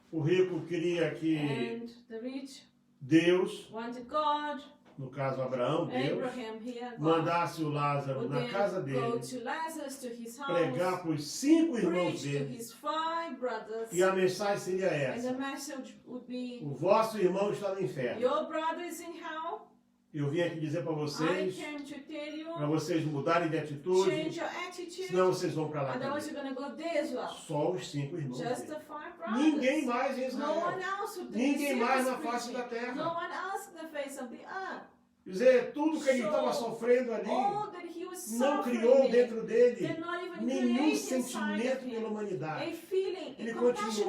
O rico queria que And the rich Deus, wanted God, no caso Abraão, Deus, Abraham here, God, mandasse o Lázaro would na then casa go dele to Lazarus, to his pregar house, para os 5 irmãos preach to dele. his 5 brothers, E a mensagem seria and the essa: message would be, o vosso irmão está no inferno. your brother is in hell. Eu vim aqui dizer para I vocês, came to tell para you, vocês mudarem de change atitude, your attitude, senão vocês vão para lá otherwise também. you're going to go there as well. Só os 5 irmãos Just dele. the 5 brothers. Ninguém mais em No one Israel. else would Ninguém mais na this face da preaching. terra. No one else in the face of the earth. Quer dizer, tudo que ele So, estava sofrendo ali All that he was não suffering criou in, dentro dele did not even nenhum create inside sentimento of pela him humanidade. a feeling, Ele a compassion for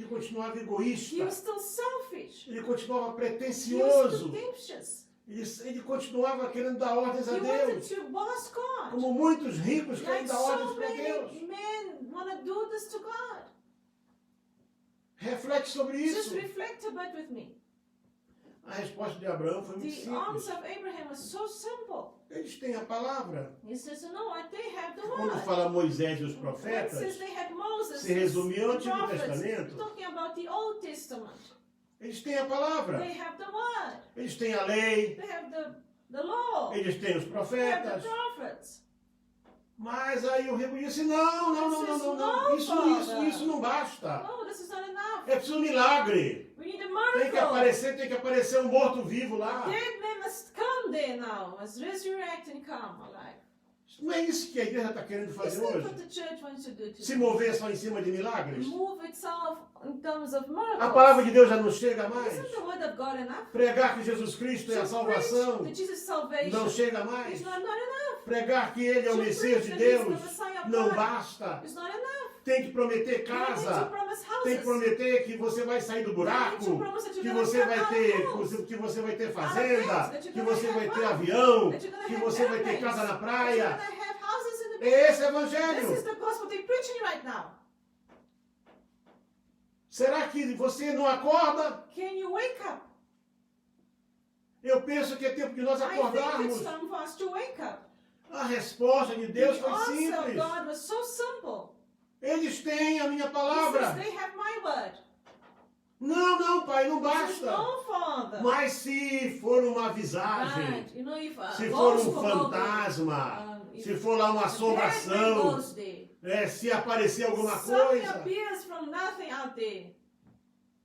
continuava, humanity. He egoísta. was still selfish. Ele continuava He was pretensioso. pretentious. Ele continuava querendo dar ordens a He wanted Deus. to boss God. Como muitos ricos Like querem dar ordens so para Deus. many men want to do this to God. Reflete sobre Just isso. reflect a bit with me. A resposta de Abraão foi muito The simples. answer of Abraham was so simple. Eles têm a palavra. He says, you know what, they have the Quando word. fala Moisés e os When it profetas, says they have Moses, se resumiu ao the Antigo prophets, Testamento. talking about the Old Testament. Eles têm a palavra. They have the word. Eles têm a lei. They have the law. Eles têm os They have the profetas. prophets. Mas aí o rico disse, não. Isso não basta. No, this is not enough. É preciso um milagre. We need a Tem miracle. que aparecer um morto-vivo lá. Dead men must come there now, must resurrect and come alive. Não é isso que a igreja está querendo fazer Isn't that hoje? what the church wants to do Se today? mover só em cima de milagres? Move itself in terms of A palavra miracles. de Deus já não chega mais? Isn't the word of God enough? Pregar que Jesus Cristo é a To salvação preach that Jesus' salvation não chega mais? is not enough. Pregar que Ele é o To Messias de preach that He's Deus the Messiah of não God basta. It's not enough. Tem que prometer You need to casa. promise Tem que houses. prometer que você vai sair do buraco, que você vai ter fazenda, que você vai ter avião, que você vai ter casa na praia. Esse é o This is evangelho. the gospel they're preaching right now. Será que você não acorda? Can you wake up? Eu penso que é tempo de nós I think it's acordarmos. time for us to wake up. A resposta de Deus The foi answer of simples. God was so simple. Eles têm a minha He palavra. says they have my word. Não, pai, não He says, basta. no, Father. Mas se for uma visagem, But, you know, if se for ghost um will go fantasma, there, se for lá uma if the dead man assombração, goes there, se aparecer alguma something coisa. appears from nothing out there.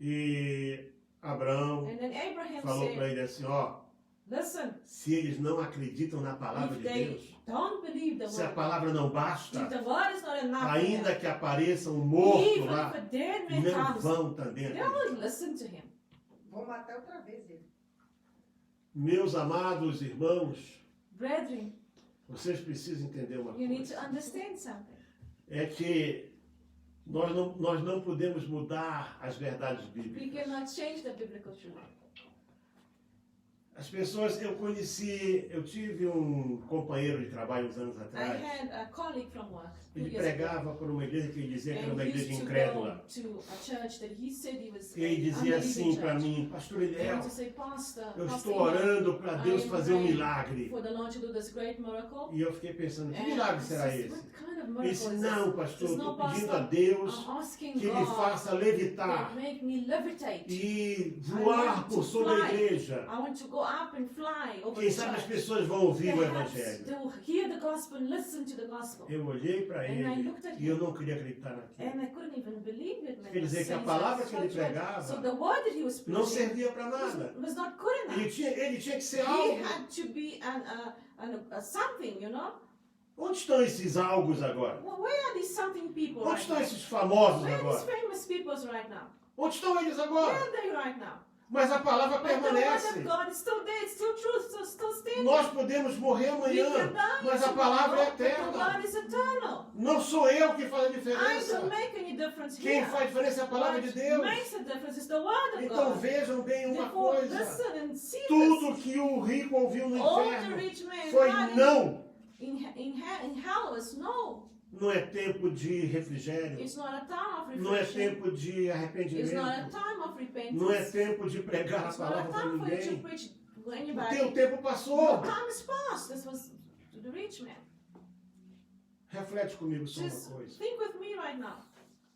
E Abraão And then Abraham falou para said, ele assim, ó, listen, se eles não acreditam na palavra if de they Deus, don't believe the se a word, palavra não basta, if the word is not enough for ainda them, que apareça um morto even lá, if a dead man não comes, vão também they acreditar. will listen to him. Vou matar outra vez ele. Meus amados irmãos, Brethren, vocês precisam entender uma you need to coisa. understand something. É que nós não podemos mudar as verdades We bíblicas. cannot change the biblical truth. As pessoas, eu tive um companheiro de trabalho uns anos I atrás. had a colleague from work. Ele 2 years ago. pregava por uma igreja que ele dizia que era uma And he igreja used to incrédula. go to a church that he said he was E ele dizia assim para unbelieving mim, Pastor church. And Eliel, to say, Pastor, eu Pastor estou Ian, orando para Deus I am fazer um praying milagre. for the Lord to do this great miracle. E eu fiquei pensando, que And milagre I será said, esse? what kind of Ele miracle disse, is não, this? pastor, There's estou no pedindo pastor. a Deus I'm asking que me God faça to levitar make me levitate. e I voar want por to sobre a fly. igreja. I want to go up and fly over Quem the sabe as church. pessoas vão ouvir o Perhaps Evangelho. they will hear the gospel and listen to the gospel. Eu olhei para And I ele looked at e eu him. não queria acreditar naquilo. And I couldn't even believe it. When Quer dizer que a he palavra said que ele such words. pregava So the word that he was não preaching servia para nada. was not good enough. Ele tinha que ser He algo. had to be something, you know. Onde estão esses algos agora? Well, where are these something people Onde right estão now? esses famosos Where are these agora? famous people right now? Onde estão eles Where agora? are they right now? Mas a palavra But the word permanece. of God is still there, it's still truth, still standing. Nós podemos morrer We amanhã, can die mas a palavra é tomorrow, but the eterna. God is eternal. Não sou eu que faz a I don't diferença. make any difference Quem here. faz a diferença é a palavra de What Deus. makes a difference is the word of Então God. vejam bem uma Therefore, coisa. listen and see Tudo this. que o rico ouviu no All the inferno rich man foi heard não. in hell was no. Não é tempo de refrigério. It's not a time of Não é reflection. tempo de It's not a arrependimento. time of repentance. Não é tempo de pregar a It's not a palavra para time for you to ninguém. preach to Porque anybody. o tempo The passou. time is past. This was to the rich man. Reflete comigo só uma Just coisa. think with me right now.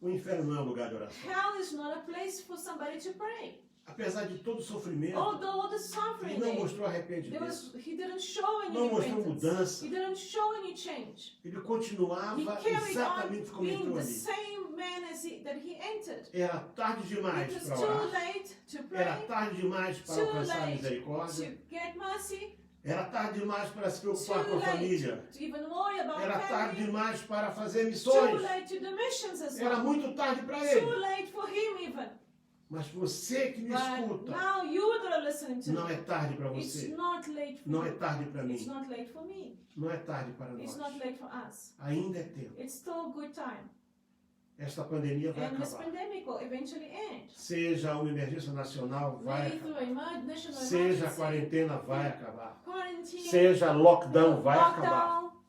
O inferno não é um lugar de oração. Hell is not a place for somebody to pray. Apesar de todo o sofrimento, Although the ele suffering não there, mostrou arrependimento. he didn't show any Não mostrou repentance. mudança. He didn't show any change. Ele He continuava carried exatamente on como being entrou the ali. same man that he entered. Era tarde demais It was para too orar. late to Era pray, tarde demais para too alcançar a late misericórdia. to get mercy, Era tarde demais para se too preocupar com a late família. to even worry about Era tarde family, demais para fazer too missões. late to do missions as Era well, muito tarde para too ele. late for him even. Mas você que me But escuta, now you that are listening to não é me, tarde para it's você. not late for Não é you. tarde para It's mim. not late for me. Não é tarde para It's nós. not late for us. Ainda é tempo. It's still a good time. Esta pandemia vai And this acabar. pandemic will eventually end. Seja uma emergência nacional, vai Maybe through acabar. a national Seja a emergency, quarentena, vai acabar. quarantine, Seja lockdown, vai acabar. lockdown.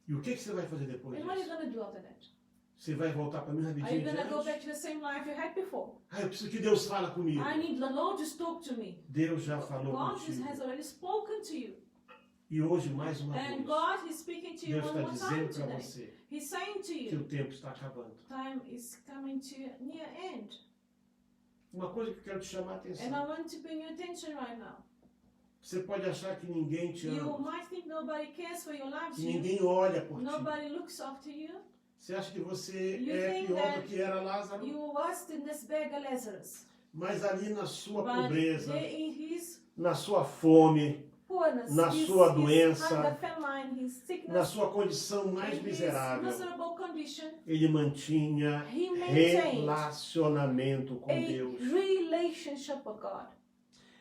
E o que você vai fazer depois And what are you disso? going to do after that? Você vai voltar para mim Are you rapidinho going to go diante? back to the same life you had before? Ah, eu preciso que Deus fale comigo. I need the Lord to talk to me. Deus já falou God contigo. has already spoken to you. E hoje, mais uma And vez, God is speaking to you Deus one está more time dizendo para today. você He's saying to que you, o tempo está acabando. time is coming to near end. Uma coisa que eu quero te chamar a And I atenção. want to bring your attention right now. Você pode achar que ninguém te You ama, might think nobody cares for your lives. que ninguém olha por ti. Nobody looks after you. Você acha que você You é think pior that do que era Lázaro? You worse than this beggar Lazarus. Mas ali na sua But pobreza, there in his na sua fome, poorness, na his, sua his doença, hunger, famine, his sickness, na sua condição mais in his miserável, miserable condition, ele mantinha he maintained relacionamento com a Deus. relationship with God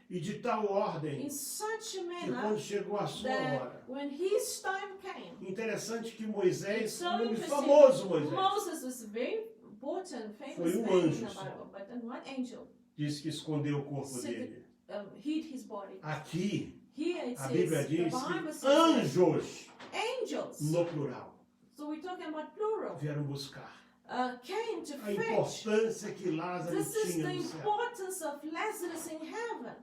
E de tal ordem in such a que manner quando chegou a sua that hora. when his time came, Interessante que Moisés, it's so um nome interesting, famoso Moisés, Moses was very important, famous Foi um man in anjo the só. Bible, but then one angel disse que escondeu o corpo Said dele. hid his body. Aqui, Here it a says, Bíblia the diz Bible que says that anjos, angels, no plural, so we're talking about plural, vieram buscar came to a fetch. importância que Lázaro This is tinha the no céu. importance of Lazarus in heaven.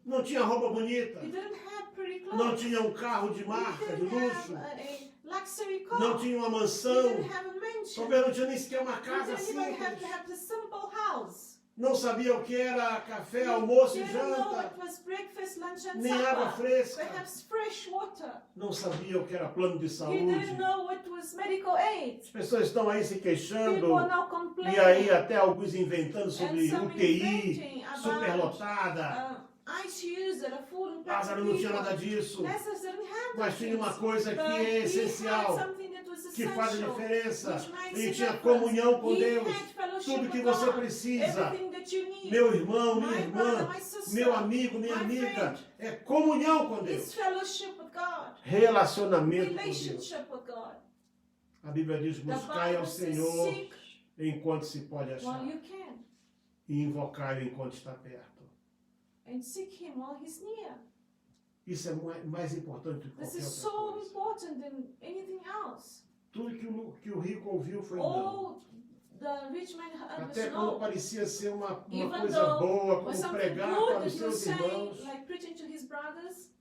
Não tinha roupa bonita, He didn't have pretty não clothes. tinha um carro de He marca, de didn't have luxo, a luxury car. não tinha uma He mansão, didn't have a mansion. talvez não tinha nem sequer uma He casa didn't even have simples, to have the simple house. não sabia o que era café, almoço He e didn't know janta, what was breakfast, lunch and nem água supper. fresca, Perhaps fresh water. não sabia o que era plano de He saúde. didn't know what was medical aid. As pessoas estão aí se queixando, People are now e complaining. aí até alguns inventando sobre And some UTI, inventing about, superlotada. ICUs that are full and Lázaro não tinha nada disso, Lazarus didn't have mas those tinha uma things. coisa que But é he had essencial, something that was que faz a essential, diferença. which makes Ele a tinha difference. comunhão com He Deus. had fellowship Tudo que with você God. precisa, Everything that you need. meu irmão, My minha brother, irmã, my sister, meu amigo, minha my amiga, friend. é comunhão com It's Deus. fellowship with God. Relacionamento com Deus. Relationship with God. A Bíblia diz, The buscai ao Bible says, Senhor seek enquanto se pode achar, while you can. e invocai-o enquanto está perto. and seek Him while He's near. Isso é mais importante do que This qualquer is outra so coisa. important than anything else. Tudo que o rico ouviu foi não. All the rich man heard was Até quando no. parecia ser uma Even coisa though boa, Was como something pregar good para that os he was seus saying, irmãos, like preaching to his brothers.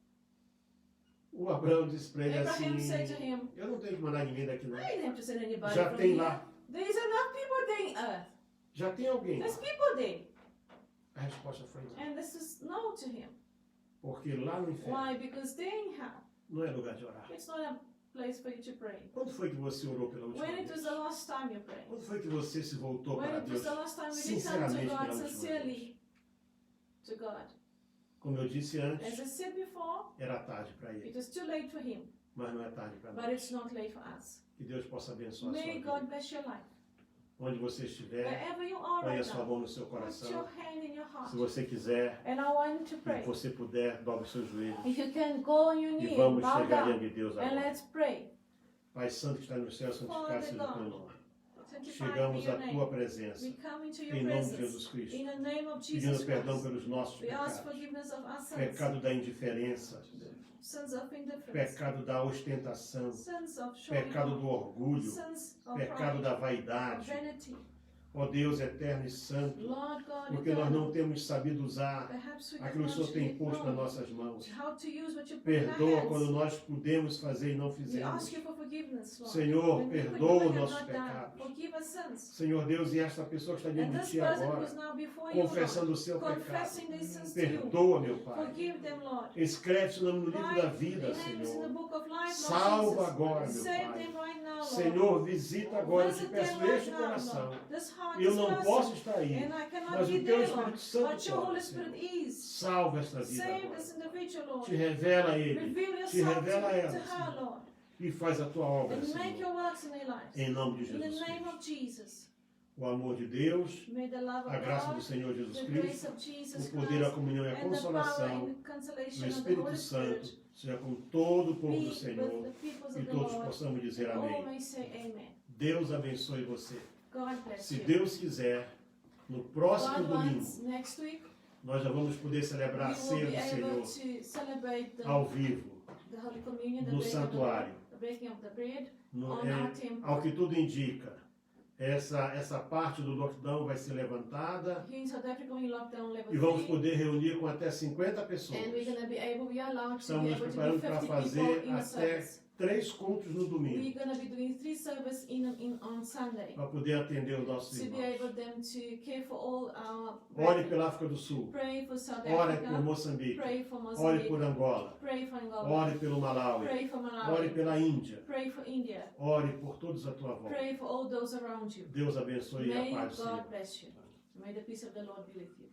o Abraão disse para ele Abraham said to assim, him, eu não tenho que mandar ninguém daqui não. I didn't have to send anybody Já from tem here. lá, There is enough people there in earth. já tem alguém There's lá. people there. A resposta foi não. And this is no to him. Porque lá no inferno Why? Because there in hell, não é lugar de orar. it's not a place for you to pray. Quando foi que você orou pela última When it was vez? the last time you prayed. Quando foi que você se voltou When para it was Deus? the last time you returned Sinceramente, to God pela última sincerely to God. Como eu disse As antes, I said before, era tarde para ele, it was too late for him, mas não é tarde para but nós. it's not late for us. Que Deus possa abençoar a sua May vida. God bless your life. Onde você estiver, Wherever you are ponha a right sua now, mão no seu put your coração. hand in your heart. Se você quiser, And I want to e pray. você puder, dobre os seus joelhos. If you can go on your E knee and vamos bow chegar down diante de Deus and agora. let's pray. Pai Santo que está no céu, santificado seja o teu nome. Sanctified be Chegamos your à tua name. presença, We come into your em nome de presence. Jesus Cristo, In the name of pedindo Jesus perdão Christ. pelos nossos We ask pecados. forgiveness of our sins. Pecado da indiferença, Sins of indifference. pecado da ostentação, Sins of showing pecado off. do orgulho, Sins of pecado pride. da Of vaidade. vanity. Ó Deus eterno e santo, Lord God porque nós eternal, não temos sabido usar perhaps we have aquilo que o not Senhor tem yet posto nas known nossas mãos. how to use what you put in our Perdoa quando hands. nós pudemos fazer e não We fizemos. ask you for forgiveness, Lord. Senhor, When we could perdoa have os nossos not done, pecados. forgive us sins. Senhor Deus, e esta pessoa que está diante And de this Ti person who agora, is now before you, confessando o seu Lord, pecado, confessing their sins to you. perdoa, meu Pai. Forgive them, Lord. Escreve seu nome no livro da Write vida, their names in the Senhor. book of life, Lord Salva Jesus. agora, meu Save Pai. them right now, Lord. Senhor, visita agora, eu te Visit peço them right este now, coração. Lord. This heart, Eu this não posso person. estar aí, And I cannot mas be o Teu there, Espírito Lord. Santo But your Holy pode, Spirit Senhor. is. Salva esta vida Save agora. this individual, Lord. Te revela a Ele Reveal te yourself revela a to ela, her, Senhor. Lord. E faz a Tua obra, And make Senhor. your works in their lives. Em nome de In the Jesus name Cristo. of Jesus. O amor de Deus, May the love a of graça do God, Senhor Jesus the grace Cristo, of Jesus o poder, a Christ, comunhão e a and the power consolação and do consolation of the Espírito Holy Santo Spirit seja com todo o povo be do with Senhor the peoples e of the todos Lord. possamos dizer And all amém. may say amen. Deus abençoe você. God bless Se you. Deus quiser, no próximo God domingo, wants next week nós já vamos poder celebrar a we will ceia be do able Senhor to celebrate ao vivo, the Holy Communion, the no breaking of the santuário. bread, the breaking of the bread No- on our temple. ao que tudo indica, essa parte do lockdown vai ser levantada Here in South Africa, we locked down level e vamos 3, poder reunir com até 50 pessoas. and we're going to be able, we are allowed to Estamos be nos able to preparando do para 50 fazer people in a até service. 3 cultos no domingo, We're going to be doing 3 services on Sunday para poder atender os nossos to be irmãos. able them to care for all our Ore brethren. pela África do Sul, Pray for South ore por Africa, Moçambique, pray for ore Mozambique, por Angola, pray for Angola, ore pelo Malawi, pray for ore Malawi, pela Índia, pray for India, ore por todos à tua volta. pray for all those around you. Deus abençoe e a May paz do Senhor. God bless you. May the peace of the Lord be with you.